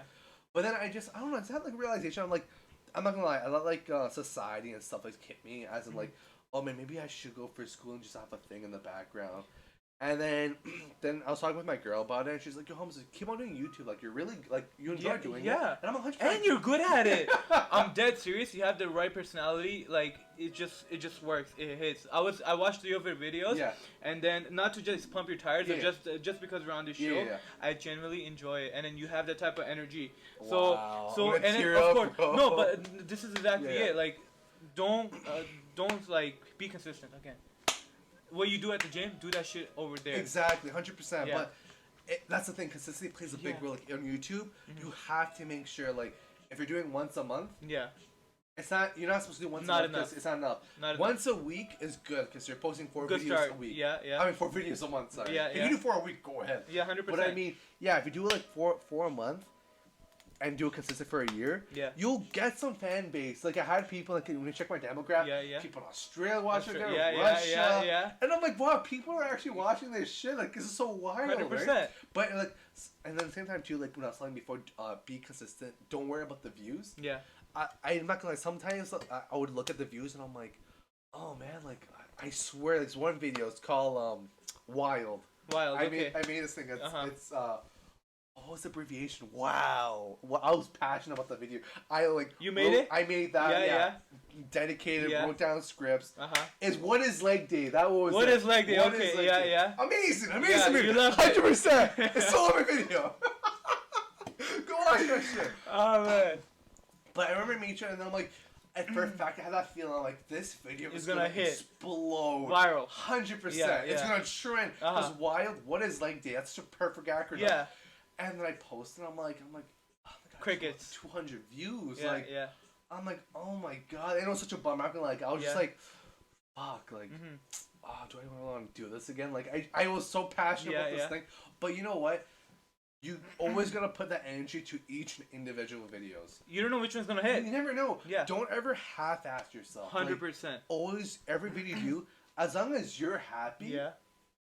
But then I don't know. It's had like a realization. I'm like, I'm not gonna lie. I let like society and stuff like hit me as in like, oh man, maybe I should go for school and just have a thing in the background. And then I was talking with my girl about it, and she's like, "Yo, Hamza, keep on doing YouTube. Like, you're really like you enjoy doing it." And I'm 100%.
And you're good at it. I'm dead serious. You have the right personality. Like it just works. It hits. I watched the other videos. Yeah. And then not to just pump your tires, but just because we're on the show, I genuinely enjoy it. And then you have that type of energy.
Wow.
So and then, of course, no, but this is exactly it. Like, don't like be consistent again. What you do at the gym, do that shit over there.
Exactly, 100%. Yeah. But that's the thing. Consistency plays a big role. Like on YouTube, you have to make sure, like, if you're doing once a month, it's not. You're not supposed to do once a month. Enough. It's not enough. Once a week is good because you're posting 4 videos a week.
Yeah.
I mean, 4 videos a month. Sorry.
Yeah.
If you do 4 a week, go ahead.
Yeah, 100%.
But I mean, if you do like four a month, and do it consistent for a year, you'll get some fan base. Like I had people like when you check my demographic, people in Australia watching it, Russia, and I'm like, wow, people are actually watching this shit. Like this is so wild, 100%. Right? But like, and then at the same time too, like when I was telling before, be consistent. Don't worry about the views. Yeah, I'm not gonna lie. Sometimes I would look at the views and I'm like, oh man, like I swear, there's one video. It's called Wild. I made this thing. It's what was the abbreviation? Wow. Well, I was passionate about the video.
You made it?
I made that. Yeah. Dedicated, wrote down scripts. Is What Is Leg Day? That was
What is Leg Day? Okay, yeah.
Amazing video. 100%. It's still on my video. Go watch that shit.
Oh man.
But I remember meeting and then I'm like, for a fact, I had that feeling. I'm like, this video is gonna explode,
viral,
100%. It's gonna trend. Because Wild, What Is Leg Day? That's the perfect acronym. Yeah. And then I posted. I'm like, oh my god,
crickets,
200 views. I'm like, oh my god, and it was such a bummer. I'm like, I was just like, fuck, like, do I really want to do this again? Like, I was so passionate about this thing, but you know what? You always gotta put that energy to each individual videos.
You don't know which one's gonna hit.
You never know. Yeah. Don't ever half-ass yourself.
100%.
Always, every video you do, as long as you're happy. Yeah.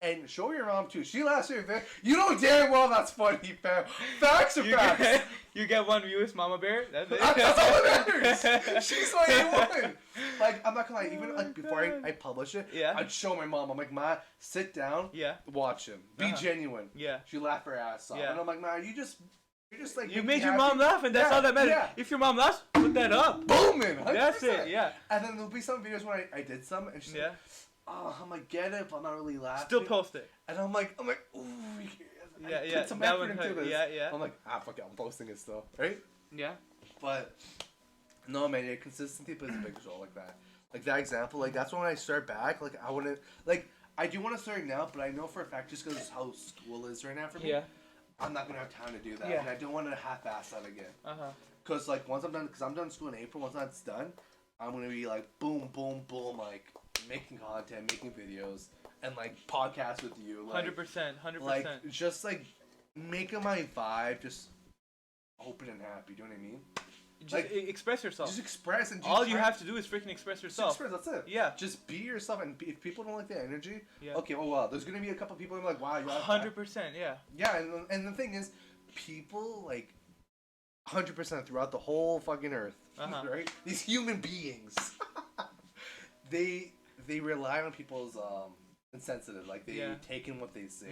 And show your mom too. She laughs at your video. You know damn well that's funny, fam. Facts are facts.
You get 1 view, Mama Bear. That's it.
That's all that matters. She's my A1. Like, I'm not gonna lie. Even like before I publish it, I'd show my mom. I'm like, Ma, sit down. Yeah. Watch him. Be genuine. Yeah. She laughed her ass off. And I'm like, Ma, you're just like
you made your mom laugh, and that's all that matters. Yeah. If your mom laughs, put that up.
Booming. 100%.
That's it. Yeah.
And then there'll be some videos where I did some, and she's like, oh, I'm like, get it, but I'm not really laughing.
Still post it.
And I'm like, ooh, I put some effort into this. Yeah. I'm like, fuck it, I'm posting it still, right? Yeah. But no, man, consistency plays a big role like that. Like that example, like that's when I start back. Like I wouldn't, like I do want to start now, but I know for a fact just because how school is right now for me, I'm not gonna have time to do that, and I don't want to half-ass that again. Because like once I'm done, because I'm done school in April. Once that's done, I'm gonna be like boom, boom, boom, like making content, making videos, and like podcasts with you.
100%.
Like just like making my vibe just open and happy. Do you know what I mean?
Just like, express yourself.
Just express and
all you have to do is freaking express yourself.
Just express, that's it. Yeah. Just be yourself, and if people don't like that energy, okay, oh well, there's gonna be a couple people who are like, wow, you're
100%, yeah.
Yeah, and the thing is, people like 100% throughout the whole fucking earth, right? These human beings, they rely on people's insensitive, like they take in what they say.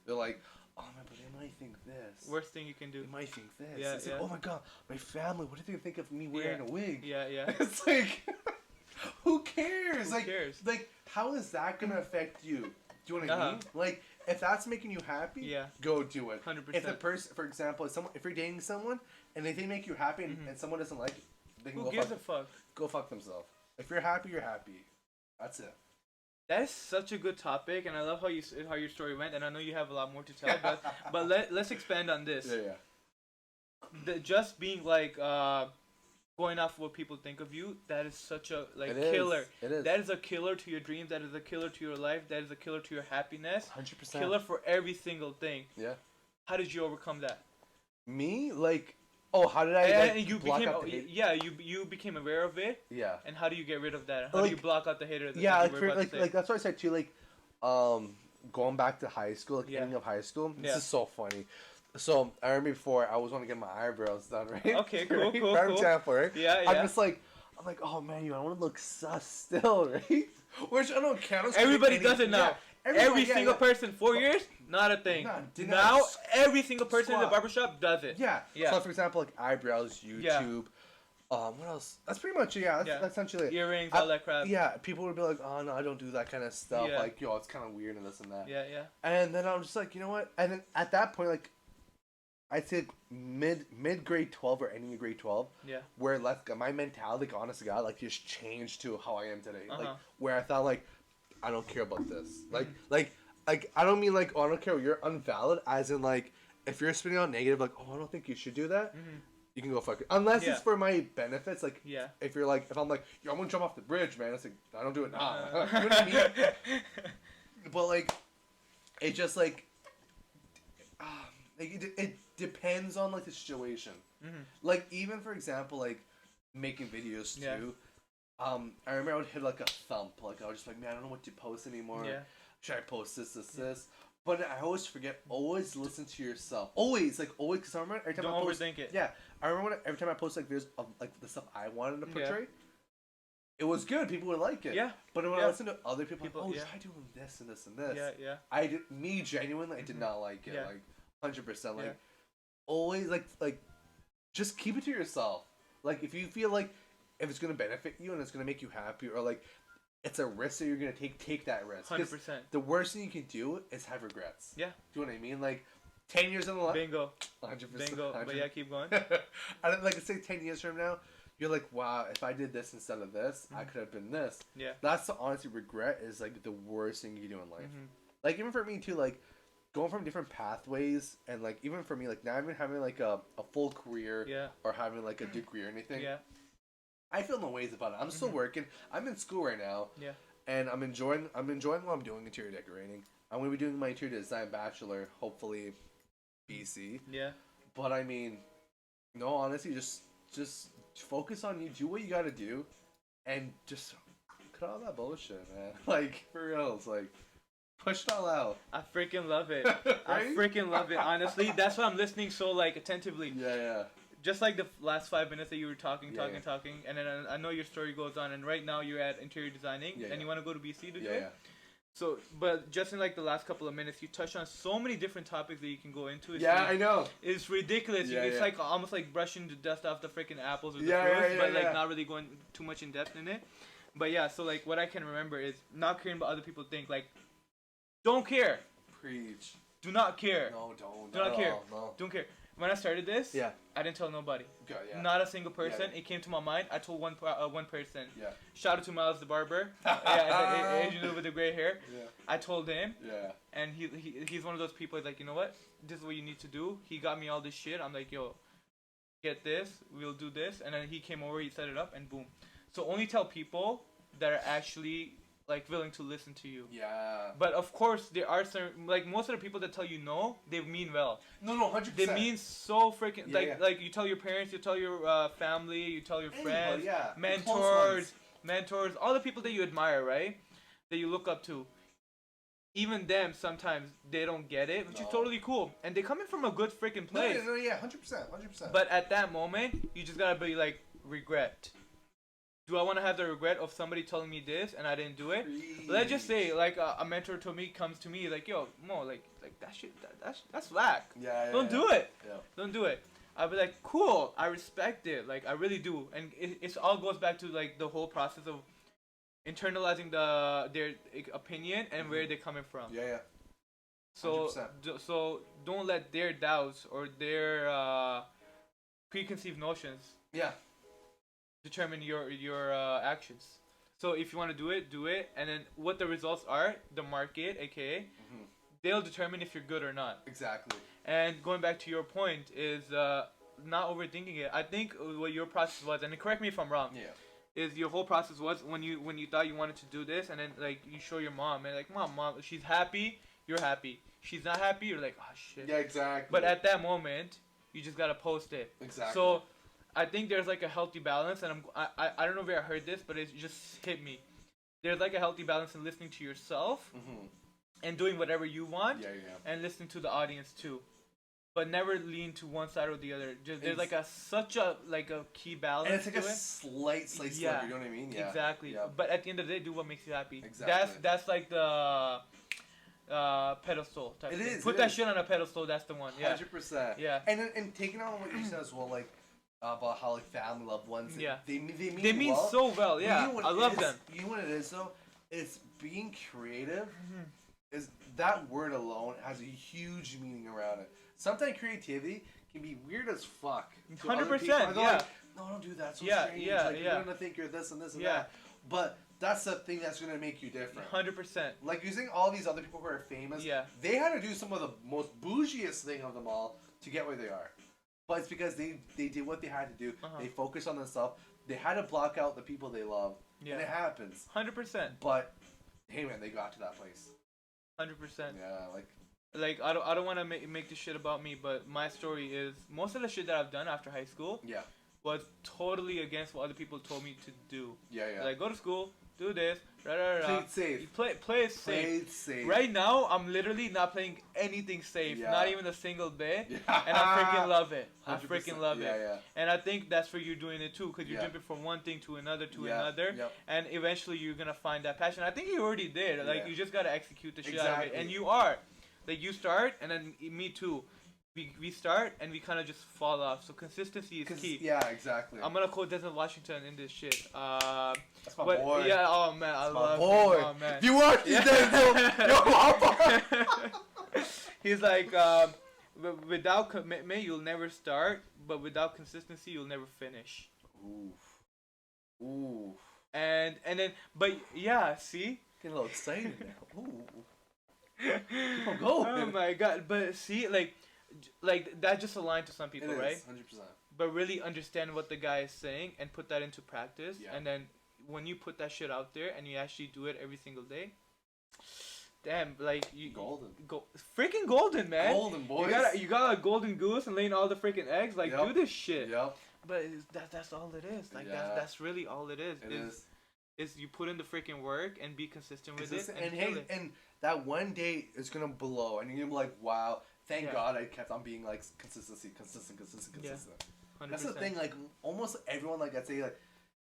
They're like, oh man, but they might think this.
Worst thing you can do.
They might think this. Yeah, it's like, oh my god, my family, what do they think of me wearing a wig?
Yeah.
It's like, who cares?
Who cares?
Like, how is that gonna affect you? Do you know what I mean? Like, if that's making you happy, go do it. 100%. If the person, for example, if you're dating someone and they make you happy and someone doesn't like it, they can go fuck themselves. If you're happy, you're happy. That's it.
That's such a good topic, and I love how your story went, and I know you have a lot more to tell, but let's expand on this.
Yeah.
Just being like going off what people think of you, that is such a
It
killer.
It is.
That is a killer to your dreams. That is a killer to your life. That is a killer to your happiness.
100%.
Killer for every single thing.
Yeah.
How did you overcome that?
Me, like, oh, how did I
And you
block
became
out the hate?
you became aware of it.
Yeah.
And how do you get rid of that? How
Like,
do you block out the hater?
Yeah, like that's what I said too. Like, going back to high school, like ending of high school. This is so funny. So I remember before I was want to get my eyebrows done, right?
Okay, cool,
right?
cool,
Prime
cool.
example, right?
Yeah,
I'm like, oh man, I want to look sus still, right? Which I don't care.
Everybody does it now.
Yeah,
every single person, 4 years, not a thing. Now every single person in the barbershop does it.
Yeah.
Yeah.
So for example, like eyebrows, YouTube.
Yeah.
What else? That's pretty much that's essentially it.
Earrings, all that crap.
Yeah, people would be like, oh no, I don't do that kind of stuff.
Yeah.
Like, yo, it's kind of weird and this and that.
Yeah, yeah.
And then I'm just like, you know what? And then at that point, like, I'd say mid grade 12 or ending of grade 12.
Yeah.
Where my mentality, like, honest to God, like, just changed to how I am today.
Uh-huh.
Like, where I thought, like, I don't care about this. Like, I don't mean like, oh, I don't care. You're unvalid. As in, like, if you're spitting out negative, like, oh, I don't think you should do that.
Mm-hmm.
You can go fuck it. Unless it's for my benefits. Like,
yeah.
If you're like, if I'm like, yo, I'm gonna jump off the bridge, man. It's like, I don't do it now. You know what I mean? But like, it just like, it depends on like the situation.
Mm-hmm.
Like, even for example, like making videos too.
Yeah.
I remember I would hit like a thump. Like, I was just like, man, I don't know what to post anymore.
Yeah.
Should I post this? But I always forget. Always listen to yourself. Always, because I remember every time
Don't
I post.
overthink it.
Yeah, I remember every time I post like videos of like the stuff I wanted to portray. It was good. People would like it.
Yeah.
But when I listen to other people,
People,
like, try doing this and this and this.
Yeah, yeah.
Me genuinely, I did not like it.
Yeah.
Like 100%. Like
Yeah.
always, like just keep it to yourself. Like if you feel like if it's gonna benefit you and it's gonna make you happy, or like it's a risk that you're gonna take that risk.
100%.
The worst thing you can do is have regrets.
Yeah.
Do you know what I mean? Like 10 years in the line.
Bingo.
100%.
Bingo.
100%.
But yeah, keep going.
I don't like say 10 years from now. You're like, wow, if I did this instead of this, I could have been this.
Yeah.
That's the honestly regret is like the worst thing you can do in life.
Mm-hmm.
Like even for me too, like going from different pathways and like even for me, like not even having like a full career or having like a degree or anything.
Yeah.
I feel no ways about it. I'm still working. I'm in school right now.
Yeah.
And I'm enjoying what I'm doing, interior decorating. I'm gonna be doing my interior design bachelor, hopefully BC.
Yeah.
But I mean, no, honestly, just focus on you, do what you gotta do, and just cut all that bullshit, man. Like, for real, it's like, push it all out.
I freaking love it.
Right?
I freaking love it, honestly. That's why I'm listening so, like, attentively.
Yeah.
Just like the last 5 minutes that you were talking, and then I know your story goes on, and right now you're at interior designing, and you want to go to BC to do it? So, but just in like the last couple of minutes, you touched on so many different topics that you can go into. It's
I know.
It's ridiculous. It's like almost like brushing the dust off the freaking apples or the fruits, but not really going too much in depth in it. But yeah, so like what I can remember is not caring what other people think. Like, don't care.
Preach.
Do not care.
No, don't.
Do not care.
No.
Don't care. When I started this, I didn't tell nobody.
Good,
Not a single person. It came to my mind. I told one person.
Yeah.
Shout out to Miles the barber. Asian dude with the gray hair.
Yeah.
I told him.
Yeah.
And he's one of those people like, you know what? This is what you need to do. He got me all this shit. I'm like, yo, get this. We'll do this. And then he came over. He set it up, and boom. So only tell people that are actually like willing to listen to you.
Yeah.
But of course, there are certain, like most of the people that tell you no, they mean well.
No, 100%.
They mean so freaking like you tell your parents, you tell your family, you tell your friends, mentors, all the people that you admire, right? That you look up to. Even them sometimes they don't get it, which is totally cool, and they come in from a good freaking place.
No, 100%.
But at that moment, you just gotta be like regret. Do I want to have the regret of somebody telling me this and I didn't do it? Let's just say, like, a mentor comes to me, like, yo, Mo, like that shit, that's whack. Don't do it. Yeah. Don't do it. I'll be like, cool, I respect it. Like, I really do. And it all goes back to, like, the whole process of internalizing their opinion and where they're coming from.
Yeah.
100%. So don't let their doubts or their preconceived notions determine your actions. So if you want to do it, and then what the results are, the market, aka, they'll determine if you're good or not.
Exactly.
And going back to your point is, not overthinking it. I think what your process was, and correct me if I'm wrong.
Yeah.
Is your whole process was when you thought you wanted to do this, and then like you show your mom, and like mom, she's happy, you're happy. She's not happy, you're like, oh shit.
Yeah, exactly.
But at that moment, you just gotta post it.
Exactly.
So, I think there's like a healthy balance, and I don't know if I heard this, but it just hit me. There's like a healthy balance in listening to yourself, and doing whatever you want, and listening to the audience too. But never lean to one side or the other. Just there's like such a key balance.
And it's like a slight sliver, you know what I mean? Yeah.
Exactly.
Yeah.
But at the end of the day, do what makes you happy.
Exactly.
That's like the pedestal type thing.
Is.
Put that shit on a pedestal. That's the one. Yeah.
100%.
Yeah.
And taking on what you said as well, like about how like family, loved ones.
Yeah.
They mean
well. So well. Yeah.
You know
I love them.
You know what it is though? It's being creative. Is that word alone has a huge meaning around it. Sometimes creativity can be weird as fuck.
100%.
Yeah.
Like,
no, don't do that. So
yeah,
strange.
yeah,
like,
yeah.
You're gonna think you're this and this and that. But that's the thing that's gonna make you different.
100%.
Like using all these other people who are famous.
Yeah.
They had to do some of the most bougiest thing of them all to get where they are. But it's because they did what they had to do. They focused on themselves. They had to block out the people they love. Yeah. And it happens.
100%.
But hey man, they got to that place.
100%.
Yeah,
like I don't want to make this shit about me, but my story is most of the shit that I've done after high school was totally against what other people told me to do. Yeah. Like go to school, do this,
Play it safe.
Play it safe.
Play it safe.
Right now, I'm literally not playing anything safe, not even a single bit, and I freaking love it. I freaking love it. And I think that's for you doing it too, because you're jumping from one thing to another and eventually you're gonna find that passion. I think you already did. Like you just gotta execute the shit out of it, and you are. Like you start, and then me too. We start and we kind of just fall off. So consistency is key.
Yeah, exactly.
I'm gonna quote Denzel Washington in this shit.
That's my boy.
Yeah, oh man, I love him. Oh man.
You watch Denzel? Yo,
he's like, without commitment, you'll never start. But without consistency, you'll never finish.
Ooh.
And then, but yeah, see.
Get a little excited now. Ooh. Keep on going.
Oh my god! But see, like that just aligned to some people,
it is,
right?
100%.
But really understand what the guy is saying and put that into practice, and then when you put that shit out there and you actually do it every single day, damn, like you freaking golden, man.
Golden, boys.
You got a golden goose and laying all the freaking eggs. Like do this shit.
Yep.
But that's all it is. Like that's really all it is.
It is.
Is you put in the freaking work and be consistent with it.
And that one day is gonna blow, and you're gonna be like, wow, thank God I kept on being like consistent.
Yeah.
That's the thing. Like almost everyone, like I'd say, like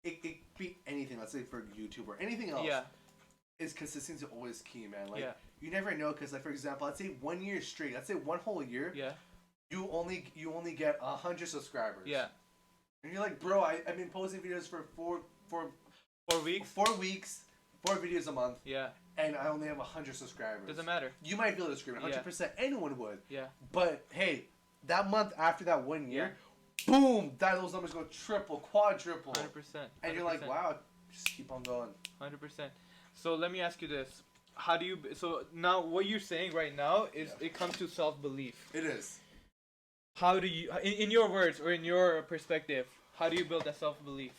it could be anything. Let's say for YouTube or anything else. Yeah. Is consistency always key, man? Like you never know, because like for example, let's say 1 year straight. Let's say one whole year. Yeah. You only get 100 subscribers. Yeah. And you're like, bro, I've been posting videos for 4 weeks. 4 weeks, 4 videos a month. Yeah. And I only have 100 subscribers.
Doesn't matter.
You might be able to scream 100%. Anyone would. Yeah. But hey, that month after that 1 year, boom, those numbers go triple, quadruple.
100%.
And you're like, wow, just keep on going.
100%. So let me ask you this: how do you? So now what you're saying right now is it comes to self-belief.
It is.
How do you, in your words or in your perspective, how do you build that self-belief?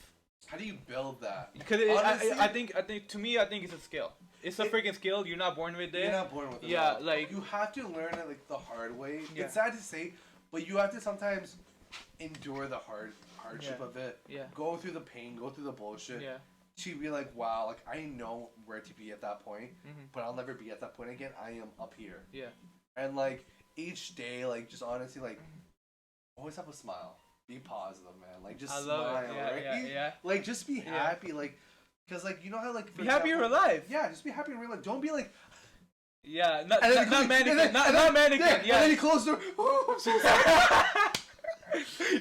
How do you build that?
Because I think to me, I think it's a skill. It's a freaking skill. You're not born with it.
You're not born with it.
Yeah, like
you have to learn it like the hard way. Yeah. It's sad to say, but you have to sometimes endure the hardship of it. Yeah. Go through the pain. Go through the bullshit. Yeah. To be like, wow, like I know where to be at that point, but I'll never be at that point again. I am up here. Yeah. And like each day, like just honestly, like always have a smile. Be positive, man. Like just smile, right? Yeah. Like just be happy, like, cause like you know how like
be happy in real life.
Yeah, just be happy in real life. Don't be like.
Yeah, not mannequin, not mannequin. Yeah.
And then he closed the door. Oh, I'm so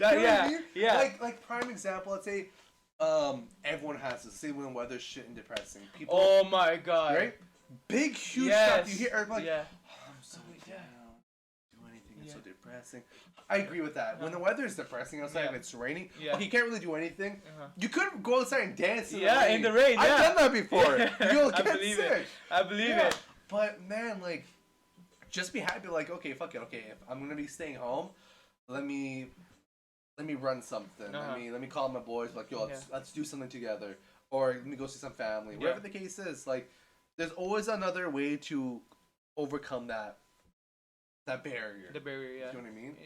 sorry. Like prime example. Let's say, everyone has the same when weather's shit and depressing. People.
Oh my god.
Right. Big huge stuff. You hear everybody like,
oh,
I'm so down. Do anything. It's so depressing. I agree with that. When the weather is depressing outside and it's raining, okay, you can't really do anything. You could go outside and dance in the rain.
In the rain.
I've done that before. You'll get sick.
I believe it.
But man, like, just be happy. Like, okay, fuck it. Okay, if I'm gonna be staying home, let me let me run something. Let me call my boys. Like, yo, let's do something together. Or let me go see some family. Whatever the case is, like, there's always another way to overcome that barrier.
The barrier, yeah.
You know what I mean?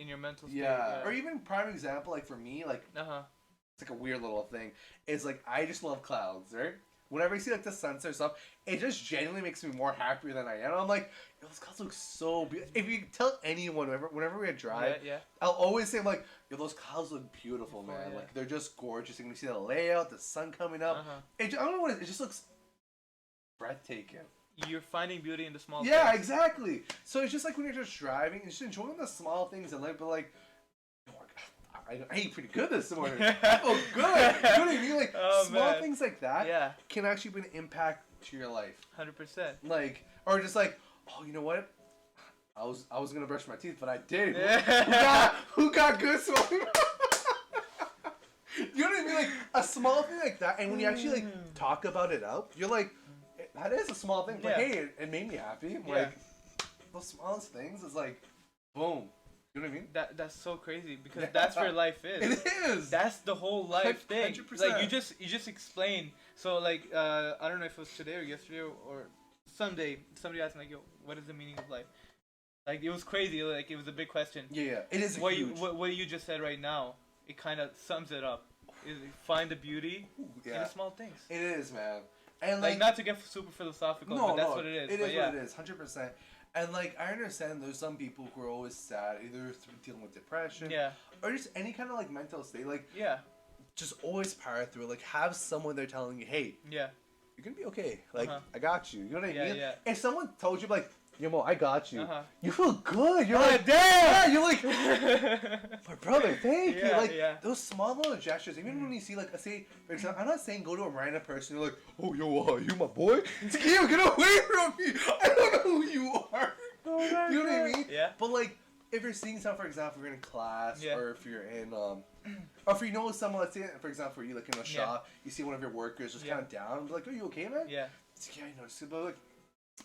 In your mental state.
Yeah. Or even prime example, like for me, like it's like a weird little thing. Is like I just love clouds, right? Whenever I see like the sunset stuff, it just genuinely makes me more happier than I am. I'm like, yo, those clouds look so beautiful. If you tell anyone, whenever we drive, I'll always say like, yo, those clouds look beautiful, man. Like they're just gorgeous. You can see the layout, the sun coming up. I don't know what it just looks breathtaking.
You're finding beauty in the small things.
Yeah, exactly. So it's just like when you're just driving, just enjoying the small things in life, but like, I ate pretty good this morning. I feel good. You know what I mean? Like, small things like that can actually bring an impact to your life.
100%.
Like, or just like, oh, you know what? I was gonna brush my teeth, but I did. Who got good smoking? You know what I mean? Like a small thing like that, and when you actually like talk about it out, you're like, that is a small thing, but hey, it made me happy. Like those smallest things is like, boom. You know what I mean?
That's so crazy because that's where life is.
It is.
That's the whole life thing.
100%.
Like you just explained. So like I don't know if it was today or yesterday or Sunday. Somebody asked me like, "Yo, what is the meaning of life?" Like it was crazy. Like it was a big question.
Yeah. It is
what
huge.
What you just said right now, it kind of sums it up. Find the beauty in the small things.
It is, man. And
like not to get super philosophical, but that's what it is.
It is what it is. 100%. And like I understand there's some people who are always sad, either dealing with depression, or just any kind of like mental state. Like just always power through. Like have someone there telling you, hey, you're gonna be okay. Like I got you. You know what I mean?
Yeah.
If someone told you like, yo, Mo, I got you. You feel good. You're like, damn. Yeah, you're like, my brother, thank you. Like those small little gestures. Even when you see like, say, for example, I'm not saying go to a random person. You're like, oh, yo, you my boy? It's Keo, get away from me. I don't know who you are. You know what I mean?
Yeah.
But like, if you're seeing someone, for example, if you're in class, or if you're in, or if you know someone, let's say, for example, for you like in a shop, you see one of your workers just kind of down. Be like, are you okay, man?
Yeah.
It's like, yeah, I know. Just like,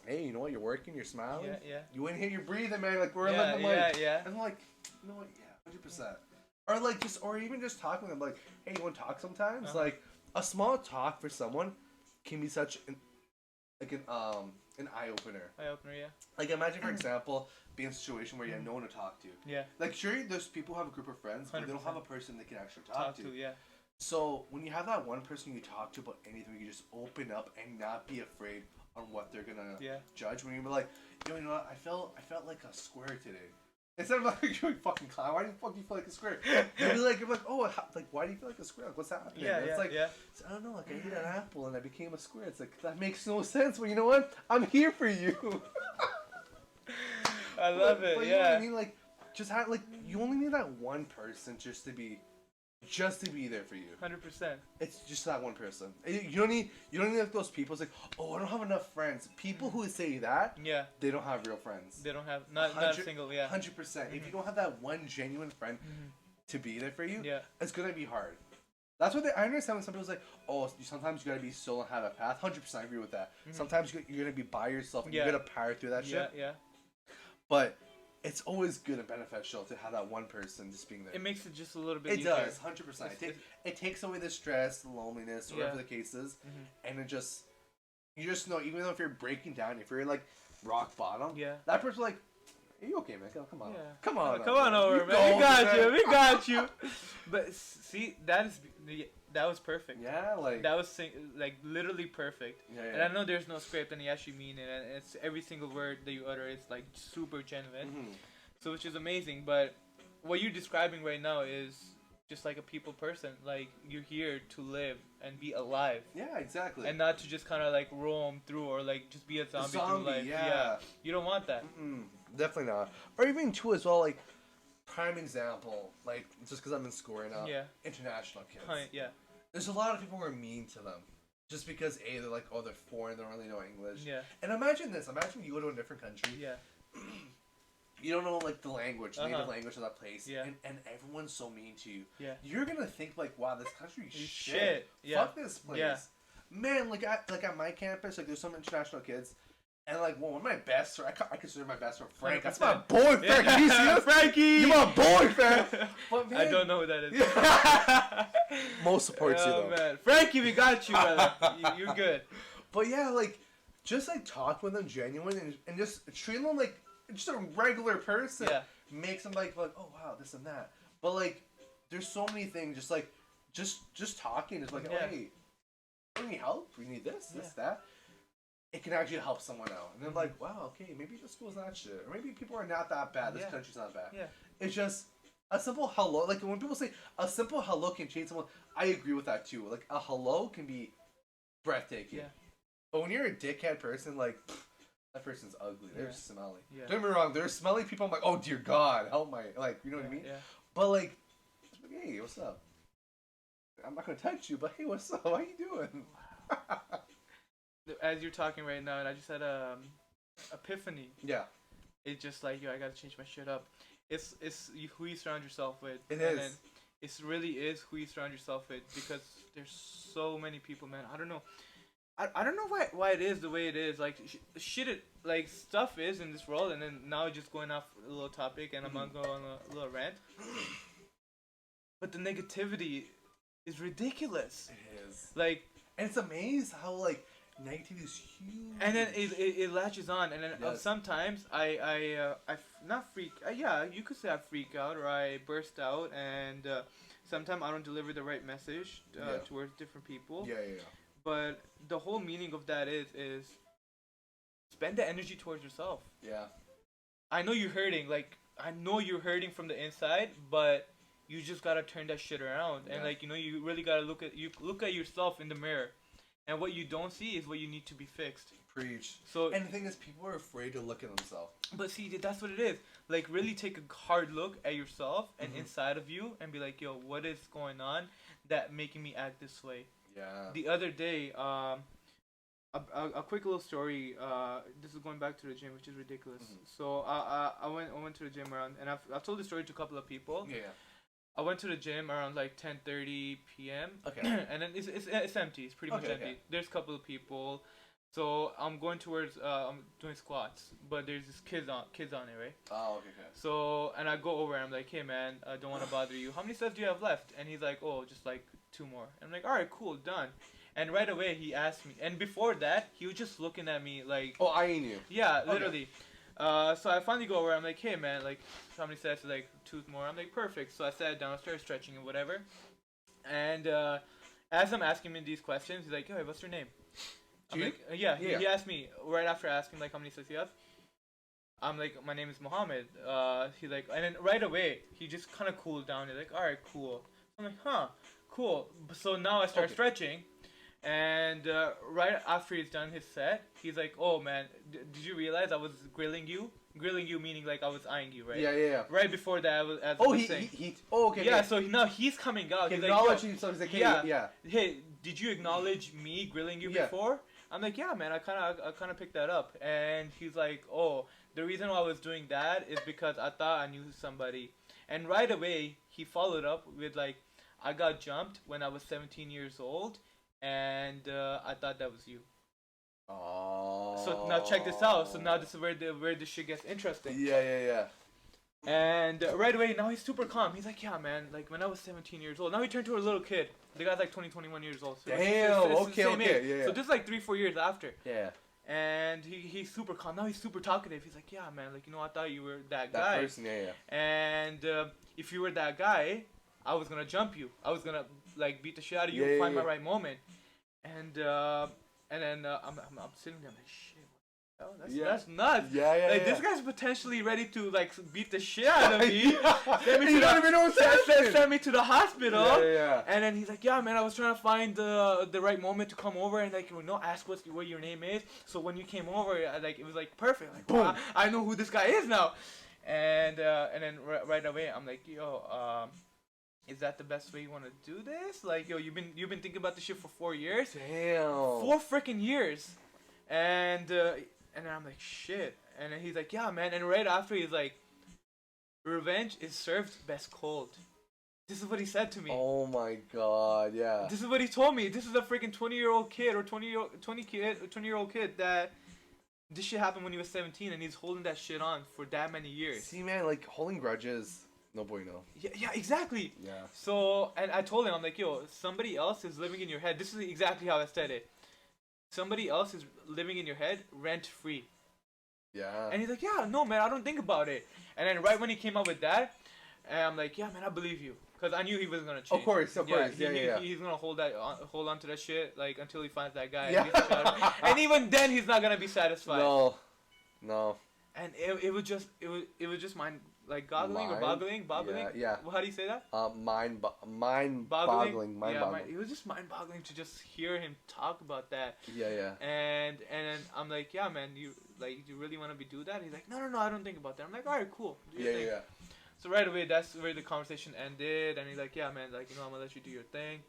hey, you know what? You're working. You're smiling.
Yeah.
You in here, you're breathing, man. Like we're living life. And I'm like, you know what? Yeah, 100%. Or like just, or even just talking to them, like, hey, you want to talk sometimes? Like a small talk for someone can be such an eye opener.
Eye opener, yeah.
Like imagine, for example, being in a situation where you have no one to talk to.
Yeah. Like
sure, there's people who have a group of friends, but they don't have a person they can actually talk to.
Yeah.
So when you have that one person you talk to about anything, you just open up and not be afraid on what they're gonna judge. When you're like, yo, you know what? I felt like a square today. Instead of like, you're a fucking clown. Why do you feel like a square? You're like, oh, like why do you feel like a square? Like, what's happening? It's like, I don't know. Like I ate an apple and I became a square. It's like that makes no sense. Well, you know what? I'm here for you.
I love it.
But you know what I mean? Like, just have like you only need that one person just to be there for you.
100%.
It's just that one person. You don't need like those people. It's like, oh, I don't have enough friends. People who say that, they don't have real friends.
They don't have not a single.
100%. If you don't have that one genuine friend to be there for you, it's gonna be hard. That's what I understand when some people's like, oh, sometimes you gotta be solo and have a path. 100%, I agree with that. Sometimes you're gonna be by yourself and you gotta power through that shit.
Yeah.
But it's always good and beneficial to have that one person just being there.
It makes it just a little bit
easier.
It
does, 100%. It takes away the stress, the loneliness, whatever the case is, and you just know, even though if you're breaking down, if you're like rock bottom, that person's like, are you okay, man? Come on. Come on over, man.
We got you. But see, that was perfect.
Yeah, like
that was like literally perfect. Yeah. And I know there's no script, and you actually mean it, and it's every single word that you utter is like super genuine. So which is amazing. But what you're describing right now is just like a people person. Like you're here to live and be alive.
Yeah, exactly.
And not to just kind of like roam through or like just be a zombie through life. Yeah. You don't want that.
Definitely not. Or even too as well, like prime example, like just because I'm in school right now. International kids. There's a lot of people who are mean to them. Just because they're like, oh, they're foreign, they don't really know English. And imagine this. Imagine you go to a different country. You don't know like the language, native language of that place. And everyone's so mean to you. You're gonna think like, wow, this country is shit. Fuck this place. Man, like at my campus, like there's some international kids. And like, well, one of my best friends, I consider my best friend Frank.
100%.
That's my boy, Frank. Can you see us?
Frankie!
You're my boy, fam. But, man,
I don't know who that is.
Most supports you, though.
Man. Frankie, we got you, brother. You're good.
But yeah, like, just like talk with them genuine and just treat them like just a regular person.
Yeah.
Makes them like, oh wow, this and that. But like, there's so many things. Just like, just talking is like, oh, hey, we need help. We need this, that. It can actually help someone out. And they're like, wow, okay, maybe the school's not shit. Or maybe people are not that bad. This country's not bad.
Yeah.
It's just a simple hello. Like, when people say a simple hello can change someone, I agree with that too. Like, a hello can be breathtaking.
Yeah.
But when you're a dickhead person, like, that person's ugly. They're smelly.
Yeah.
Don't get me wrong. There's smelly people. I'm like, oh dear God, help my, like, you know what I mean?
Yeah.
But like, hey, what's up? I'm not gonna touch you, but hey, what's up? How you doing?
As you're talking right now, and I just had a epiphany.
Yeah.
It's just like, yo, I gotta change my shit up. It's who you surround yourself with.
It
and
is.
It really is who you surround yourself with, because there's so many people, man. I don't know. I don't know why it is the way it is. Like like stuff is in this world, and then now just going off a little topic, and I'm gonna go on a little rant. But the negativity is ridiculous.
It is.
Like,
and it's amazing how like negativity is huge.
and then it latches on, and then sometimes I not freak. Yeah, you could say I freak out or I burst out, and sometimes I don't deliver the right message towards different people.
Yeah.
But the whole meaning of that is spend the energy towards yourself.
Yeah.
I know you're hurting. Like, I know you're hurting from the inside, but you just gotta turn that shit around. And like, you know, you really gotta look at yourself in the mirror, and what you don't see is what you need to be fixed.
Preach.
So,
and the thing is, people are afraid to look at themselves.
But see, that's what it is. Like, really take a hard look at yourself and inside of you, and be like, yo, what is going on that making me act this way?
Yeah.
The other day, a quick little story. This is going back to the gym, which is ridiculous. So I went to the gym around, and I've told this story to a couple of people.
Yeah.
I went to the gym around like 10:30 p.m.
Okay.
And then it's empty. It's pretty much empty.
Okay.
There's a couple of people. So I'm going towards I'm doing squats, but there's this kids on it, right?
Oh, okay.
So, and I go over and I'm like, hey man, I don't want to bother you. How many sets do you have left? And he's like, oh, just like 2 more. And I'm like, all right, cool, done. And right away he asked me, and before that he was just looking at me like,
oh, eyeing you.
Yeah, literally. So I finally go over. I'm like, hey man, like how many sets? Like 2 more. I'm like, perfect. So I sat down, started stretching and whatever. And as I'm asking him these questions, he's like, hey, what's your name? I'm like, yeah. He asked me right after asking like how many sets you have. I'm like, my name is Mohammed. He's like, and then right away he just kind of cooled down. He's like, all right, cool. I'm like, huh, cool. So now I start stretching, and right after he's done his set, he's like, oh man, did you realize I was grilling you? Grilling you meaning like I was eyeing you, right?
Yeah.
Right before that, I was saying.
Okay.
Yeah, so now he's coming out.
He
He's
acknowledged
like,
you, so he's like, hey,
yeah. Hey, did you acknowledge me grilling you before? I'm like, yeah, man, I kind of picked that up. And he's like, oh, the reason why I was doing that is because I thought I knew somebody. And right away, he followed up with like, I got jumped when I was 17 years old, and I thought that was you.
Oh.
So now check this out. So now this is where the shit gets interesting.
Yeah.
And right away, now he's super calm. He's like, yeah, man, like when I was 17 years old. Now he turned to a little kid. The guy's like 20, 21 years old. So
damn,
it's
okay, yeah.
So this is like 3-4 years after.
Yeah.
And he's super calm. Now he's super talkative. He's like, yeah, man, like, you know, I thought you were that guy.
That person, yeah.
And if you were that guy, I was going to jump you. I was going to, like, beat the shit out of you and find my right moment. And then I'm sitting there, I'm like, shit. Oh, that's nuts.
Yeah.
Like, this guy's potentially ready to like beat the shit out of me. Send me to the hospital.
Yeah.
And then he's like, yeah, man, I was trying to find the right moment to come over and like, you know, ask what your name is. So when you came over, it was like perfect. Like, boom, I know who this guy is now. And then right away, I'm like, yo, is that the best way you want to do this? Like, yo, you've been thinking about this shit for 4 years.
Damn.
4 freaking years. And then I'm like, shit. And then he's like, yeah, man. And right after, he's like, revenge is served best cold. This is what he said to me.
Oh my god, yeah.
This is what he told me. This is a freaking 20-year-old kid or 20-year-old kid that this shit happened when he was 17, and he's holding that shit on for that many years.
See, man, like holding grudges, no bueno.
Yeah, exactly.
Yeah.
So, and I told him, I'm like, yo, somebody else is living in your head. This is exactly how I said it. Somebody else is living in your head rent free.
Yeah.
And he's like, yeah, no, man, I don't think about it. And then right when he came up with that, and I'm like, yeah, man, I believe you. Because I knew he was going to change.
Of course. Yeah.
He's going to hold on to that shit, like, until he finds that guy.
Yeah.
And even then, he's not going to be satisfied.
No.
And it was just mind, like, boggling.
Yeah.
How do you say that?
Mind-boggling.
It was just mind-boggling to just hear him talk about that.
Yeah.
And then I'm like, yeah, man, you really want to do that? He's like, no, I don't think about that. I'm like, all right, cool.
Yeah.
So right away, that's where the conversation ended, and he's like, yeah, man, like, I'm gonna let you do your thing.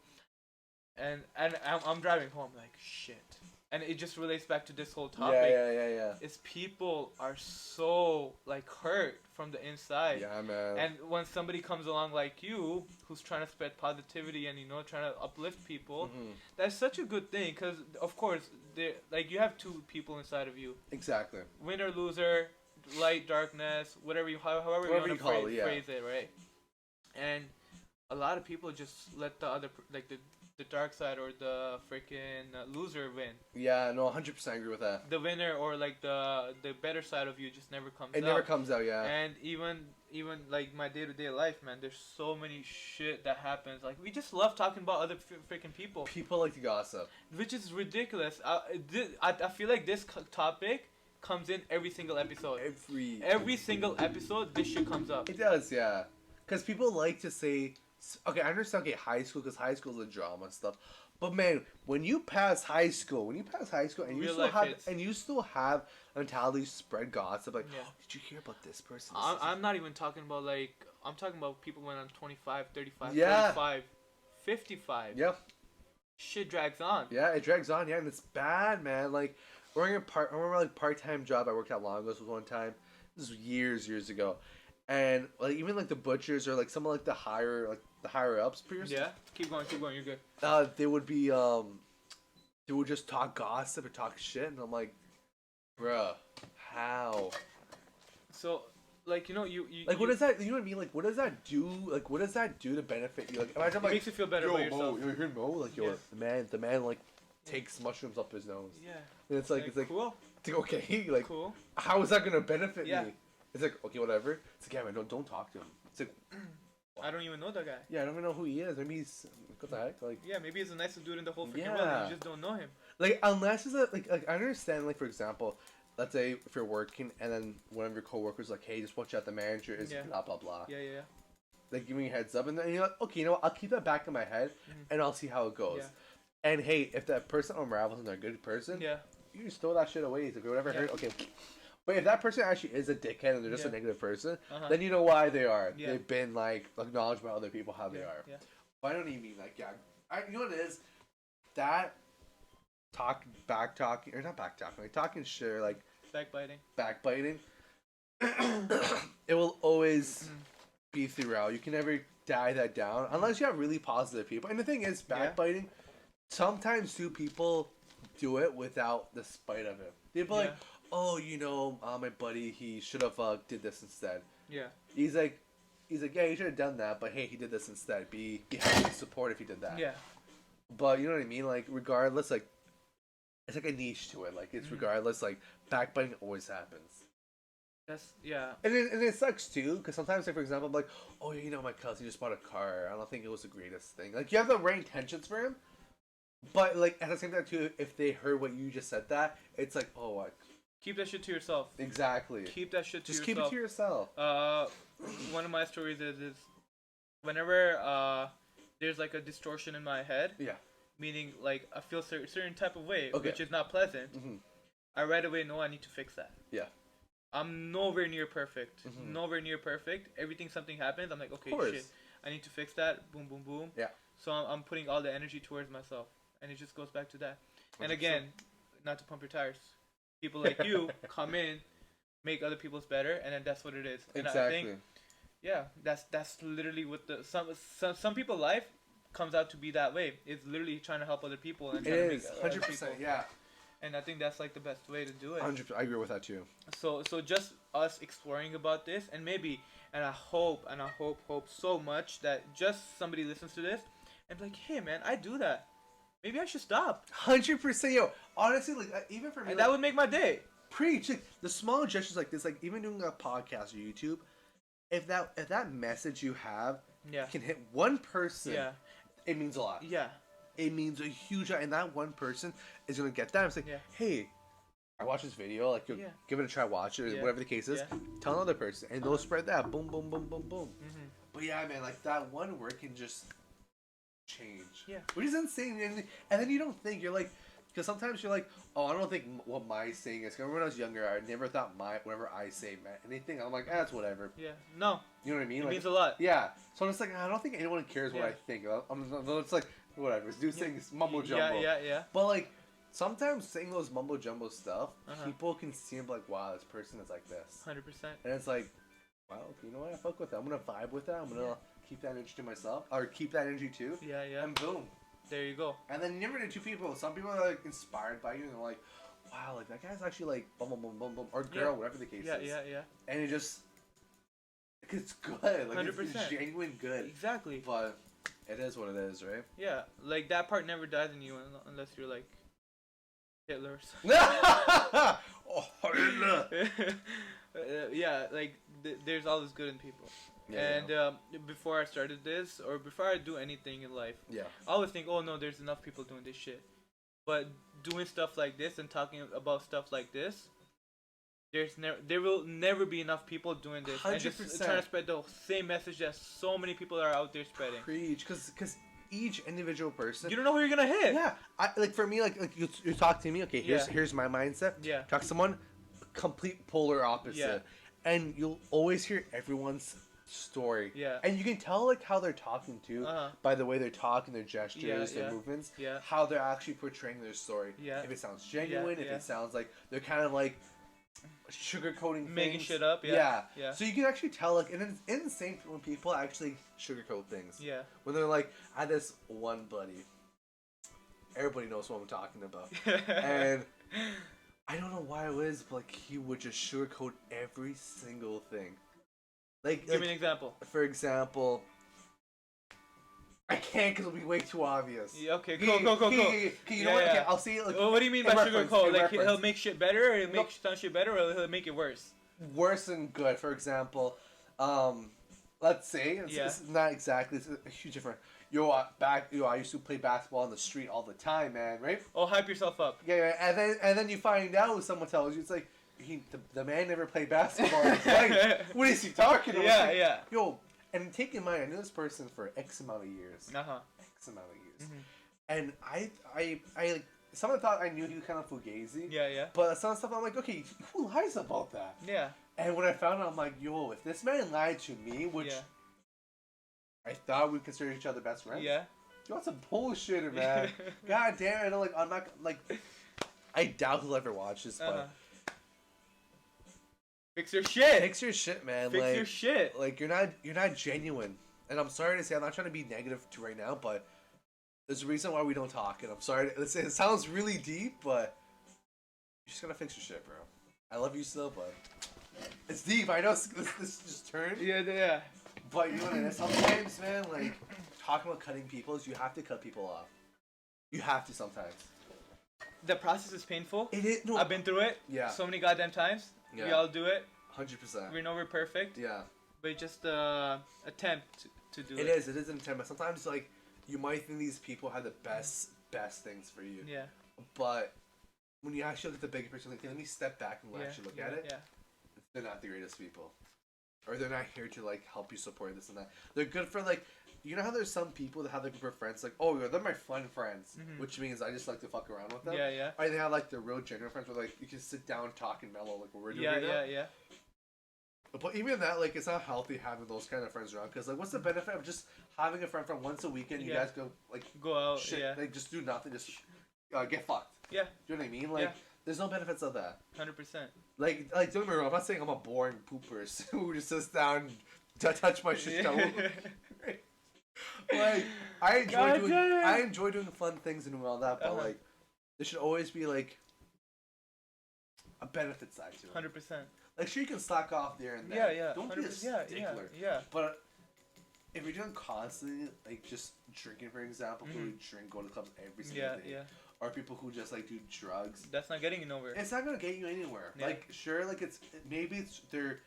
And I'm driving home, like, shit. And it just relates back to this whole topic.
Yeah.
Is people are so, like, hurt from the inside.
Yeah, man.
And when somebody comes along like you, who's trying to spread positivity and, trying to uplift people, that's such a good thing. Because, of course, like, you have two people inside of you.
Exactly.
Winner, loser, light, darkness, however you want to phrase it, right? And a lot of people just let the other, like, the dark side or the freaking loser win.
Yeah, no, 100% agree with that.
The winner or, like, the better side of you just never comes out.
It never comes out, yeah.
And even like my day-to-day life, man, there's so many shit that happens. Like, we just love talking about other freaking people.
People like to gossip.
Which is ridiculous. I feel like this topic comes in every single episode. Every single episode, this shit comes up.
It does, yeah. Because people like to say, okay, I understand, okay, high school, because high school is a drama and stuff. But man, when you pass high school, and you still have a mentality to spread gossip, like, oh, did you hear about this person?
I'm not even talking about, like, I'm talking about people when I'm 25, 35, 45, 55.
Yep.
Shit drags on.
Yeah, it drags on, yeah, and it's bad, man. Like, I remember, like, part-time job I worked at Longos was one time. This was years ago. And, like, even, like, the butchers or, like, some of, like, the higher ups.
Yeah, keep going, you're good.
They would just talk gossip or talk shit, and I'm like, bruh, how?
So, like, you
like, what does that, you know what I mean? Like, what does that do? Like, what does that do to benefit you? Like, imagine, like,
it makes you feel better about yourself.
Yo, hear Mo? Like, yo, the man, like, takes mushrooms up his nose.
Yeah.
And it's like
cool.
It's like, okay, like, cool. How is that gonna benefit me? It's like, okay, whatever. It's like, yeah, man, don't talk to him. It's like,
I don't even know that guy.
Yeah, I don't even know who he is. Maybe he's, what the heck? Like,
yeah, maybe he's the nicest dude in the whole freaking world, and you just don't know him.
Like, unless it's like I understand, like, for example, let's say if you're working and then one of your coworkers like, hey, just watch out, the manager is blah blah blah.
Yeah.
Like, giving you a heads up, and then you're like, okay, you know what? I'll keep that back in my head, and I'll see how it goes. Yeah. And hey, if that person unravels and they're a good person, you just throw that shit away. It's like, whatever hurt, okay. But if that person actually is a dickhead and they're just a negative person, then you know why they are. Yeah. They've been, like, acknowledged by other people how they are. Yeah. But I don't even mean, like, you know what it is? That back-talking, or not back-talking, like, talking shit, or, like... Backbiting. It will always be throughout. You can never die that down, unless you have really positive people. And the thing is, backbiting, sometimes two people do it without the spite of it. They'll be like... oh, my buddy, he should have did this instead. Yeah. He's like, yeah, he should have done that, but hey, he did this instead. Be happy to support if he did that. Yeah. But you know what I mean? Like, regardless, like, it's like a niche to it. Like, it's regardless, like, backbiting always happens. And it sucks too, because sometimes, like, for example, I'm like, oh, my cousin just bought a car. I don't think it was the greatest thing. Like, you have the right intentions for him, but, like, at the same time too, if they heard what you just said that, it's like, oh, what?
Keep that shit to yourself.
Exactly.
Keep that shit to yourself.
Just keep it to yourself.
One of my stories is whenever there's, like, a distortion in my head. Yeah. Meaning, like, I feel certain type of way, which is not pleasant. I right away know I need to fix that. Yeah. I'm nowhere near perfect. Nowhere near perfect. Something happens, I'm like, okay, shit. I need to fix that. Boom, boom, boom. Yeah. So I'm putting all the energy towards myself. And it just goes back to that. 100%. And again, not to pump your tires. People like you come in, make other people's better, and then that's what it is. And
exactly.
I think, that's literally what some people's life comes out to be that way. It's literally trying to help other people. And
it is 100%. Yeah.
And I think that's like the best way to do it.
100%, I agree with that too.
So just us exploring about this, and maybe, and I hope so much that just somebody listens to this and be like, hey man, I do that. Maybe I should stop.
100%, yo. Honestly, like even for me,
And
like,
that would make my day.
preach. Like, the small gestures like this, like even doing a podcast or YouTube, if that message you have can hit one person, it means a lot.
Yeah.
It means a huge lot, and that one person is gonna get that. I'm saying, hey, I watched this video, like, give it a try, watch it, or whatever the case is. Tell another person, and they'll spread that. Boom, boom, boom, boom, boom. Mm-hmm. But yeah, man, like that one word can just change. Yeah. Which is insane, and then you don't think, you're like, because sometimes you're like, oh, I don't think what my saying is. Because when I was younger, I never thought whatever I say meant anything. I'm like, that's whatever.
Yeah. No.
You know what I mean?
It
like,
means a lot.
Yeah. So I'm just like, I don't think anyone cares what I think. It's like, whatever. It's things mumbo jumbo.
Yeah.
But like, sometimes saying those mumbo jumbo stuff, people can seem like, wow, this person is like this.
100%.
And it's like, wow, you know what? I fuck with that. I'm gonna vibe with that. I'm gonna keep that energy to myself, or keep that energy too.
Yeah.
And boom.
There you go.
And then you never know two people. Some people are like inspired by you, and they're like, wow, like that guy's actually like boom, boom, boom, boom, boom, or girl, whatever the case is.
Yeah.
And it just, it's good. Like
100%.
it's genuine good.
Exactly.
But it is what it is, right?
Yeah, like that part never dies in you unless you're like Hitler or something.
Oh, Hitler.
Yeah, like there's always good in people.
Yeah,
and before I started this, or before I do anything in life, I always think, oh no, there's enough people doing this shit. But doing stuff like this and talking about stuff like this, there will never be enough people doing this 100%. And just trying to spread the same message that so many people are out there spreading.
Preach, because each individual person,
you don't know who you're gonna hit.
Yeah, like for me, like you talk to me. Okay, here's my mindset. Yeah, talk to someone, complete polar opposite, and you'll always hear everyone's story. Yeah, and you can tell like how they're talking too by the way they're talking, their gestures, their movements, how they're actually portraying their story. Yeah, if it sounds genuine, if it sounds like they're kind of like sugarcoating
making
things.
Shit up.
Yeah. So you can actually tell, like, and it's insane when people actually sugarcoat things. Yeah. When they're like, I had this one buddy. Everybody knows what I'm talking about. And I don't know why it was, but like he would just sugarcoat every single thing. Like,
give me an example.
For example, I can't because it'll be way too obvious.
Yeah, okay, go.
You know what? Okay, I'll see it. Like,
well, what do you mean by sugarcoat? Like he'll make shit better, or he'll make some shit better, or he'll make it worse?
Worse than good. For example, let's say it's not exactly. It's a huge difference. I used to play basketball on the street all the time, man. Right?
Oh, hype yourself up.
Yeah, and then you find out someone tells you it's like the man never played basketball. It's like, what is he talking about?
Yeah.
Yo. And take in mind, I knew this person for X amount of years. X amount of years. Mm-hmm. And I like, someone thought I knew he was kind of fugazi. Yeah. But some stuff I'm like, okay, who lies about that? Yeah. And when I found out, I'm like, yo, if this man lied to me, which I thought we'd consider each other best friends. Yeah. Yo, that's a bullshitter, man. God damn it. I'm not, like, I doubt he'll ever watch this, but.
Fix your shit.
Fix your shit, man.
Fix your shit.
Like you're not genuine. And I'm sorry to say, I'm not trying to be negative to right now, but there's a reason why we don't talk. And I'm sorry. It sounds really deep, but you just gotta fix your shit, bro. I love you still, but it's deep. I know this just turned.
Yeah.
But you know what it is? Sometimes, man, like talking about cutting people is you have to cut people off. You have to sometimes.
The process is painful.
It is. No.
I've been through it. Yeah. So many goddamn times. Yeah. We all do it.
100%.
We know we're perfect. Yeah. But just attempt to do it.
It is an attempt. But sometimes, like, you might think these people have the best things for you. Yeah. But when you actually look at the bigger picture, like, let me step back and actually look at it. Yeah. They're not the greatest people. Or they're not here to, like, help you support this and that. They're good for, like, you know how there's some people that have their group of friends, like, oh, they're my fun friends, which means I just like to fuck around with them. Yeah. Or they have, like, the real genuine friends where, like, you can sit down, talk, and mellow, like what we're doing right now. Yeah. But even that, like, it's not healthy having those kind of friends around, because, like, what's the benefit of just having a friend from once a weekend, you guys go
out,
shit, like, just do nothing, just get fucked. Yeah. Do you know what I mean? Like, there's no benefits of that.
100%.
Like, don't get me wrong, I'm not saying I'm a boring pooper who just sits down to touch my shit. Like, I enjoy doing fun things and doing all that, but like, there should always be like a benefit side to it.
100%.
Like, sure, you can slack off there and then.
Yeah, yeah.
Don't be a
100%.
stickler.
Yeah.
But if you're doing constantly, like, just drinking, for example, people who drink, go to clubs every single day.
Yeah.
Or people who just, like, do drugs.
That's not getting you nowhere.
It's not gonna get you anywhere.
Yeah.
Like, sure, like, maybe they're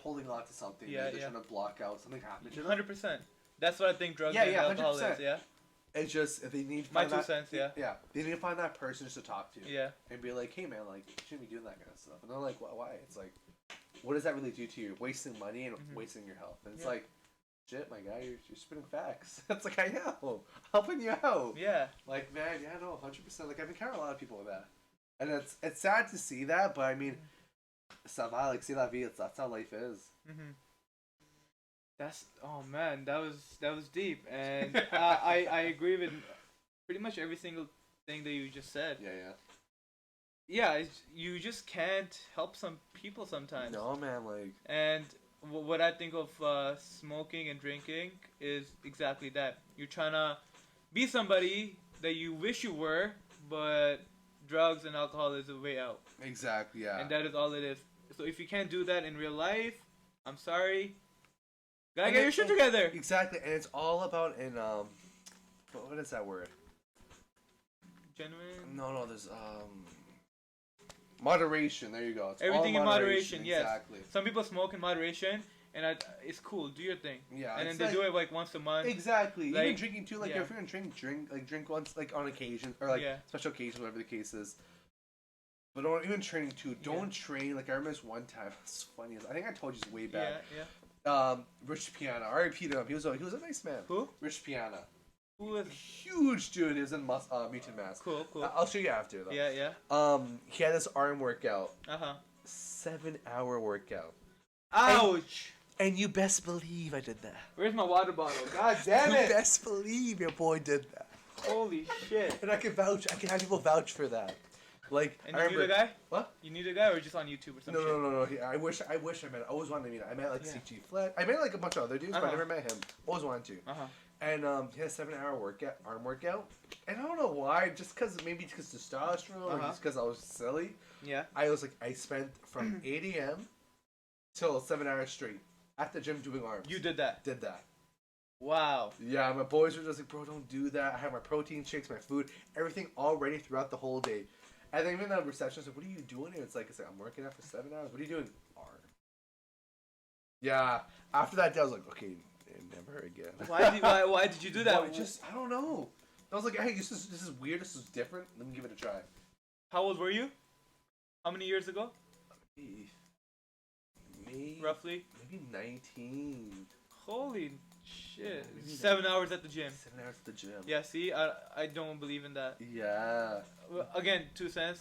holding on to something.
Yeah,
they're trying to block out something happening to them.
100%. That's what I think drugs
Yeah,
and
yeah,
alcohol
100%.
is, yeah?
It's just, if they need to
My
find
2
that,
cents, yeah.
Yeah, they need to find that person just to talk to.
Yeah.
And be like, hey, man, like, you shouldn't be doing that kind of stuff. And they're like, why? It's like, what does that really do to you? Wasting money and wasting your health. And it's like, shit, my guy, you're spitting facts. It's like, I know. Helping you out.
Yeah.
Like, man, yeah, no, 100%. Like, I've encountered a lot of people with that. And it's sad to see that, but I mean, ça va, like, c'est la vie. That's how life is.
That's, oh man, that was deep. And I agree with pretty much every single thing that you just said. Yeah, you just can't help some people sometimes.
No, man, like.
And what I think of smoking and drinking is exactly that. You're trying to be somebody that you wish you were, but drugs and alcohol is the way out.
Exactly, yeah.
And that is all it is. So if you can't do that in real life, I'm sorry. Gotta get your shit together.
Exactly, and it's all about what is that word?
Genuine?
No, there's moderation. There you go. It's
everything
all
in moderation. Yes.
Exactly.
Some people smoke in moderation, and it's cool. Do your thing.
Yeah.
And then they do it like once a month.
Exactly.
Like,
even drinking too. Like if you're gonna drink once, like on occasion or like special occasions, whatever the case is. But don't even training too. Don't train. Like I remember this one time. It's funny. I think I told you this way back. Rich Piana. R.I.P. to him. He was a nice man.
Who?
Rich Piana.
Who is?
Huge dude. He was in Mutant Mask.
Cool.
I'll show you after though.
Yeah.
He had this arm workout. 7-hour workout.
Ouch.
And you best believe I did that.
Where's my water bottle? God damn it.
You best believe your boy did that.
Holy shit.
And I can have people vouch for that. Like,
and you knew the guy?
What?
You knew the guy or just on YouTube or something?
No. I wish I met him. I always wanted to meet him. I met like CG Flat. I met like a bunch of other dudes, but I never met him. Always wanted to. And he had a 7-hour arm workout. And I don't know why, maybe because testosterone or just because I was silly.
Yeah.
I spent from 8 a.m. till 7 hours straight at the gym doing arms.
You did that?
Did that.
Wow.
Yeah, my boys were just like, bro, don't do that. I have my protein shakes, my food, everything all ready throughout the whole day. And then even the receptionist was like, what are you doing here? It's like, I'm working out for 7 hours. What are you doing? Arm. Yeah. After that day, I was like, okay, never again.
Why did you do that?
I don't know. I was like, hey, this is weird. This is different. Let me give it a try.
How old were you? How many years ago?
Maybe
roughly?
Maybe 19.
Holy shit. 7 hours at the gym.
7 hours at the gym.
Yeah, see? I don't believe in that.
Yeah.
Again, 2 cents,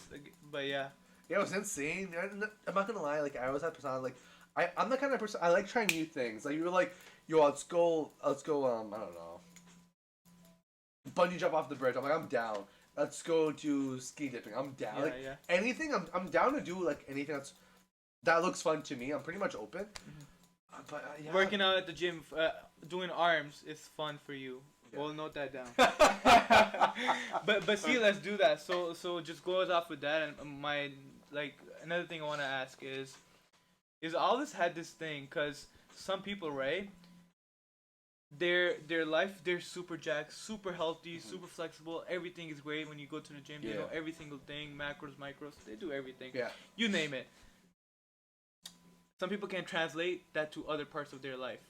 but yeah.
Yeah, it was insane. I'm not gonna lie, like, I always had persona, like, I'm the kind of person, I like trying new things. Like, you were like, yo, let's go, I don't know, bungee jump off the bridge. I'm like, I'm down. Let's go do ski dipping. I'm down. Anything, I'm down to do, like, anything that looks fun to me. I'm pretty much open. But,
working out at the gym, doing arms is fun for you. Yeah. We'll note that down. but see, let's do that. So just goes off with that. And my another thing I want to ask is all this had this thing because some people, right? Their life, they're super jacked, super healthy, super flexible. Everything is great when you go to the gym. They know every single thing, macros, micros. They do everything. Yeah. You name it. Some people can translate that to other parts of their life.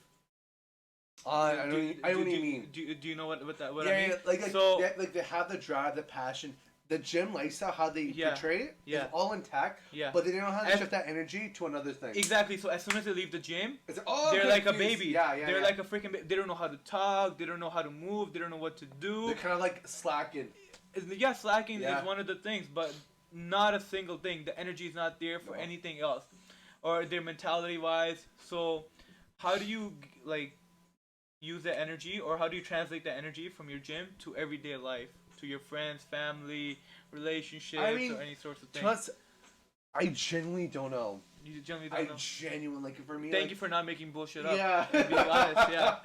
I know what you mean.
Do you know what I mean?
Yeah, like they have the drive, the passion, the gym lifestyle, how they portray it is all intact. Yeah. But they don't know how to shift that energy to another thing.
Exactly. So as soon as they leave the gym, they're like a baby. They're like a freaking baby. They don't know how to talk. They don't know how to move. They don't know what to do.
They're kind of like slacking.
Yeah, slacking is one of the things, but not a single thing. The energy is not there for anything else, or their mentality wise. So how do you use the energy, or how do you translate the energy from your gym to everyday life, to your friends, family, relationships, or any sorts of things?
I genuinely don't know.
You genuinely don't know?
I genuinely, for me...
Thank you for not making bullshit up.
Yeah.
Being honest, yeah.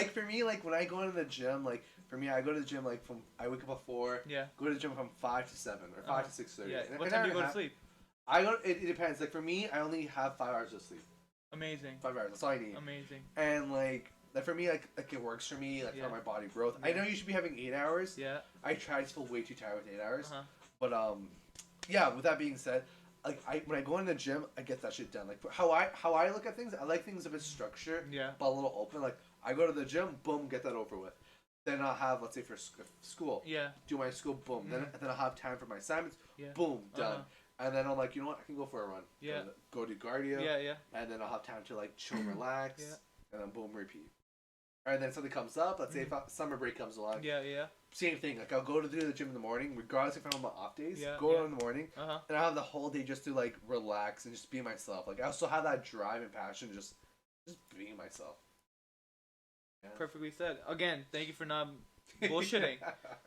For me, when I go into the gym, for me, I go to the gym, I wake up at 4, go to the gym from 5 to 7, or 5 to 6:30.
Yeah. What time do you go to sleep?
It depends. Like for me, I only have 5 hours of sleep.
Amazing.
5 hours. That's all I need.
Amazing.
And like for me, like it works for me. Like for my body growth.
Yeah.
I know you should be having 8 hours.
Yeah.
I try to feel way too tired with 8 hours.
Uh-huh.
But yeah. With that being said, like when I go in the gym, I get that shit done. Like how I look at things, I like things a bit structured.
Yeah.
But a little open. Like I go to the gym, boom, get that over with. Then I'll have, let's say, for school.
Yeah.
Do my school, boom. Then I'll have time for my assignments.
Yeah.
Boom, done. And then I'm like, you know what? I can go for a run.
Yeah.
Go do cardio.
Yeah, yeah.
And then I'll have time to like chill, relax.
Yeah.
And then boom, repeat. And then something comes up. Let's say if summer break comes along.
Yeah, yeah.
Same thing. Like I'll go to do the gym in the morning, regardless if I'm on my off days.
Yeah,
go in the morning.
Uh-huh.
And I have the whole day just to like relax and just be myself. Like I also have that drive and passion, just being myself.
Yeah. Perfectly said. Again, thank you for not bullshitting.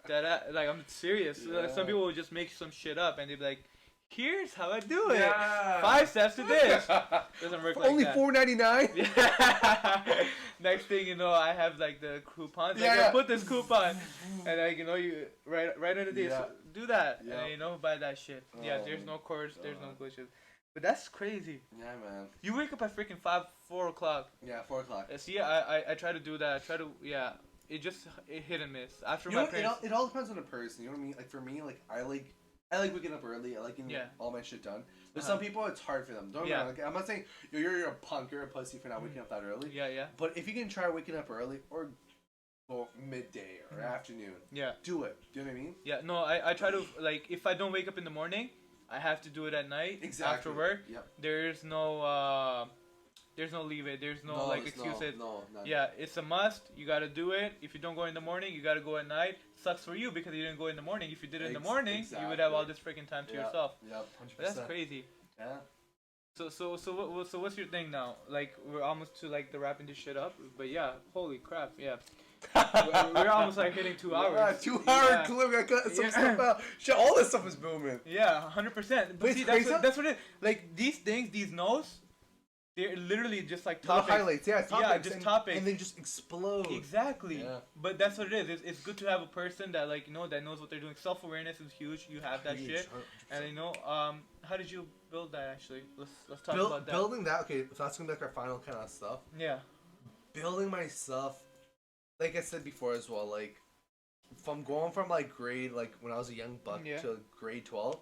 Like I'm serious.
Yeah.
Some people will just make some shit up and they be like, "Here's how I do it.
Yeah.
5 steps to this." Doesn't work like
only
that.
$4.99.
Yeah. Next thing you know, I have like the coupons. Like, I put this coupon, and like you know, you right under this.
Yeah.
Do that,
Yeah.
and you know, buy that shit. Yeah, there's no course, there's no glitches. But that's crazy.
Yeah, man.
You wake up at freaking 4 o'clock.
Yeah, 4 o'clock.
See, I try to do that. I try to, it hit and miss. After
You
my
know,
parents.
it all depends on the person. You know what I mean? Like for me, like I like waking up early. I like getting all my shit done. There's some people it's hard for them. Don't get me wrong. Like, I'm not saying you're a punk, you're a pussy for not waking up that early.
Yeah, yeah.
But if you can try waking up early or go midday or afternoon, do it. Do you know what I mean?
Yeah. No, I try to like if I don't wake up in the morning, I have to do it at night after work.
Yep.
There's no leave it. There's no like excuses.
No.
Yeah, it's a must. You gotta do it. If you don't go in the morning, you gotta go at night. Sucks for you because you didn't go in the morning. If you did it in the morning, you would have all this freaking time to yourself.
Yep. 100%.
That's crazy.
Yeah.
So what's your thing now? Like we're almost to like the wrapping this shit up. But yeah, holy crap, yeah. we're almost like hitting 2 hours.
Yeah, 2 hour clip. I cut some stuff out. Shit, all this stuff is booming.
Yeah, 100%. But see, that's what it. Like these things, these notes, they're literally just like topics.
Little highlights, topics.
Yeah, just topics.
And they just explode.
Exactly.
Yeah.
But that's what it is. It's good to have a person that like that knows what they're doing. Self-awareness is huge. You have that shit. 100%. And how did you build that actually? Let's talk about that. Building
that. Okay, so that's gonna be like our final kind of stuff.
Yeah.
Building my stuff. Like I said before as well, like from going from like grade like when I was a young buck to grade 12,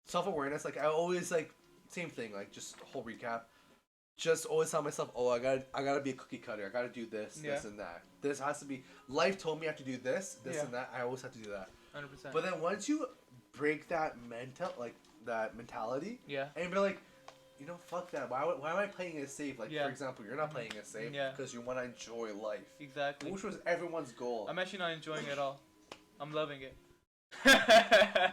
self-awareness, like I always like same thing, like just whole recap. Just always tell myself, oh, I gotta be a cookie cutter. I gotta do this, this and that. This has to be life told me I have to do this and that. I always have to do that.
100%.
But then once you break that mentality, and be like, you know, fuck that. Why am I playing it safe? Like, for example, you're not playing it safe because you want to enjoy life.
Exactly.
Which was everyone's goal.
I'm actually not enjoying it at all. I'm loving it.
Wow.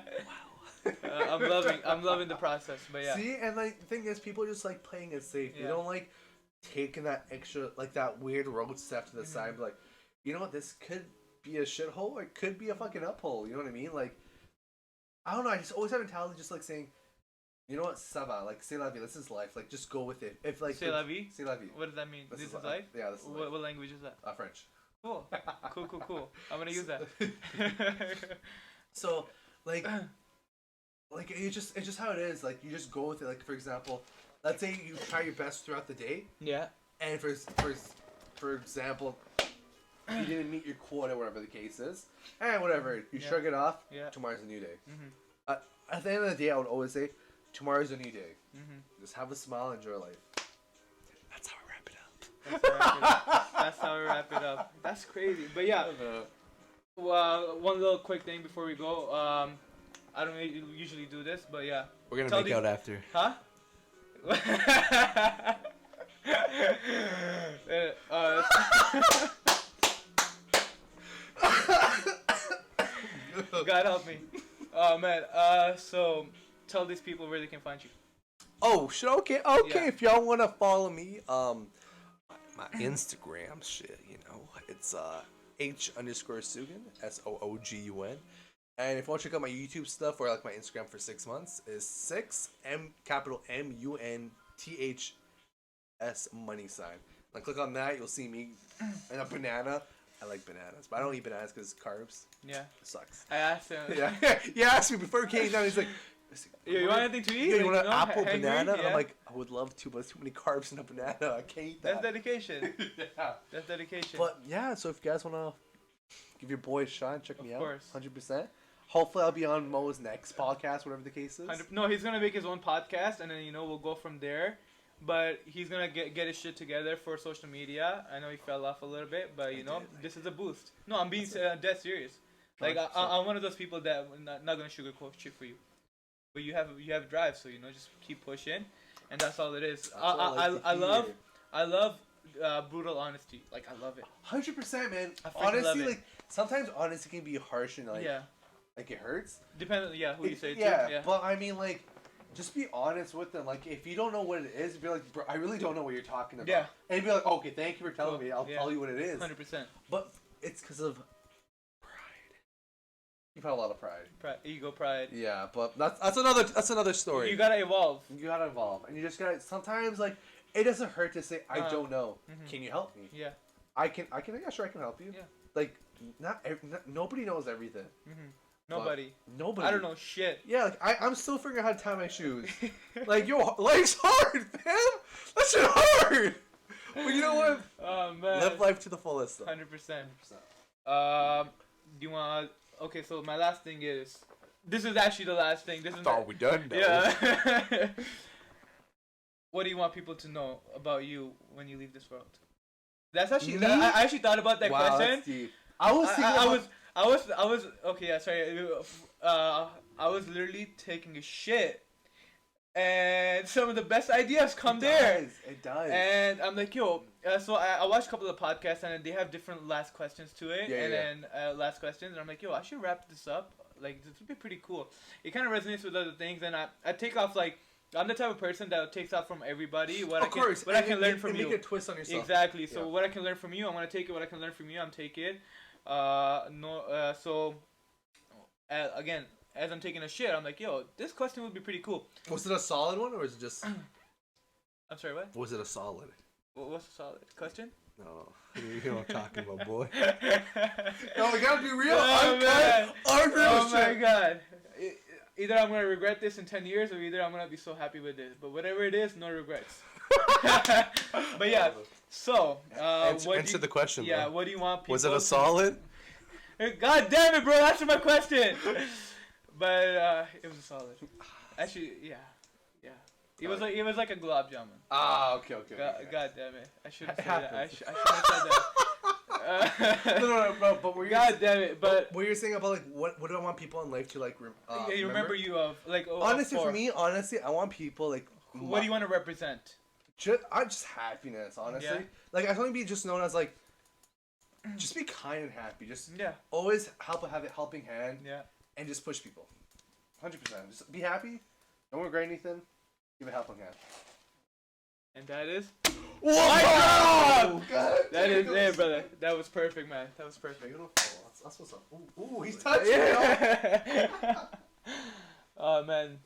I'm loving the process, but yeah.
See, and like the thing is, people just like playing it safe.
Yeah.
They don't like taking that extra, like that weird road step to the side. Like, you know what? This could be a shithole, or it could be a fucking uphole. You know what I mean? Like, I don't know. I just always have mentality, just like saying, you know what, ça va, like, c'est la vie, this is life, like, just go with it. If, like,
c'est la vie?
C'est la vie.
What does that mean? This is life?
Yeah, this is life.
What language is that?
French.
Cool. Cool. I'm gonna use that.
So, like, it's just how it is. Like, you just go with it. Like, for example, let's say you try your best throughout the day.
Yeah.
And for example, you didn't meet your quota, whatever the case is. And whatever, you shrug it off. Yeah. Tomorrow's a new day. Mm-hmm. At the end of the day, I would always say, tomorrow's a new day. Mm-hmm. Just have a smile, enjoy life. That's how we wrap it up.
That's how we wrap it up. That's crazy. But yeah, one little quick thing before we go. I don't usually do this, but yeah.
We're gonna make out after.
Huh? God help me. Oh man. So tell these people where they can find you.
Oh shit. Okay. Yeah. If y'all wanna follow me, my Instagram shit, you know, it's H_Soogun SOOGUN. And if you want to check out my YouTube stuff or like my Instagram for 6 months, is 6MUNTHS money sign. Like click on that, you'll see me and a banana. I like bananas, but I don't eat bananas because carbs.
Yeah.
It sucks.
I asked him.
Yeah. He asked me before he came down. He's like,
Yeah, you want anything to eat?
Yeah, you
Like,
want an apple,
hangry?
banana? And
Yeah.
I'm like, I would love to, but there's too many carbs in a banana. I can't eat that.
That's dedication.
Yeah.
That's dedication.
But yeah, so if you guys want to give your boy a shot, check me
Of
out.
course.
100%. Hopefully, I'll be on Mo's next podcast, whatever the case is.
No, he's gonna make his own podcast, and then we'll go from there. But he's gonna get his shit together for social media. I know he fell off a little bit, but this is a boost. No, I'm being dead serious. Like I'm one of those people that not gonna sugarcoat shit for you. But you have drive, so just keep pushing, and that's all it is. I love brutal honesty. Like I love it.
100%, man.
I freaking love
Honestly,
it.
like sometimes honesty can be harsh and like
Yeah.
like it hurts.
Depending, who you say it to.
Yeah,
Yeah.
but I mean, like, just be honest with them. Like, if you don't know what it is, be like, bro, I really don't know what you're talking about.
Yeah.
And be like, okay, thank you for telling me. I'll tell you what it is.
100%.
But it's because of pride. You've had a lot of pride.
Ego, pride.
Yeah, but that's another story.
You gotta evolve.
You gotta evolve, and you just gotta. Sometimes, like, it doesn't hurt to say, I don't know.
Mm-hmm.
Can you help me?
Yeah.
I can. Yeah, sure, I can help you.
Yeah.
Like, nobody knows everything.
Mm-hmm. Nobody.
Nobody.
I don't know shit.
Yeah, like I'm still figuring out how to tie my shoes. Like, yo, life's hard, fam. That shit hard. But you know what?
Oh man.
Live life to the fullest.
100%. Do you want? Okay, so my last thing is. This is actually the last thing. This is.
Are we done? Though?
Yeah. What do you want people to know about you when you leave this world? That's actually. I actually thought about that
wow,
question.
That's deep. I was
okay. Yeah, sorry. I was literally taking a shit, and some of the best ideas come there.
It does.
And I'm like, yo. So I watched a couple of podcasts, and they have different last questions to it, then last questions, and I'm like, yo, I should wrap this up. Like, this would be pretty cool. It kind of resonates with other things, and I take off like. I'm the type of person that takes off from everybody what I can learn from you.
Make a twist on yourself.
Exactly. So what I can learn from you, I'm gonna take it. What I can learn from you, I'm taking it. Again, as I'm taking a shit, I'm like, yo, this question would be pretty cool.
Was it a solid one or is it just?
I'm sorry, what?
Was it a solid?
What's a solid question?
No, you know what I'm talking about, boy. No, we gotta be real.
Oh my god. Either I'm gonna regret this in 10 years, or either I'm gonna be so happy with this. But whatever it is, no regrets. But yeah, so
answer the question.
Yeah,
bro.
what do you want people?
Was it a solid?
God damn it, bro! Answer my question. But it was a solid. Actually, yeah. It was like a gulab jamun.
Ah, okay.
God damn it! I shouldn't say that. I shouldn't have said that.
No, bro. But
God damn it! But
what you're saying about like what do I want people in life to like?
you remember you of like.
Honestly, for me, I want people like.
What do you want to represent?
Just happiness, honestly.
Yeah.
Like I want to be just known as like. Just be kind and happy. Just always have a helping hand.
Yeah. And
just push people. 100%. Just be happy. Don't regret anything. Give a helping hand.
And that is.
Whoa!
That is it, brother. That was perfect, man. That was perfect.
Beautiful. That's what's up. Ooh, he's touching me.
Oh man.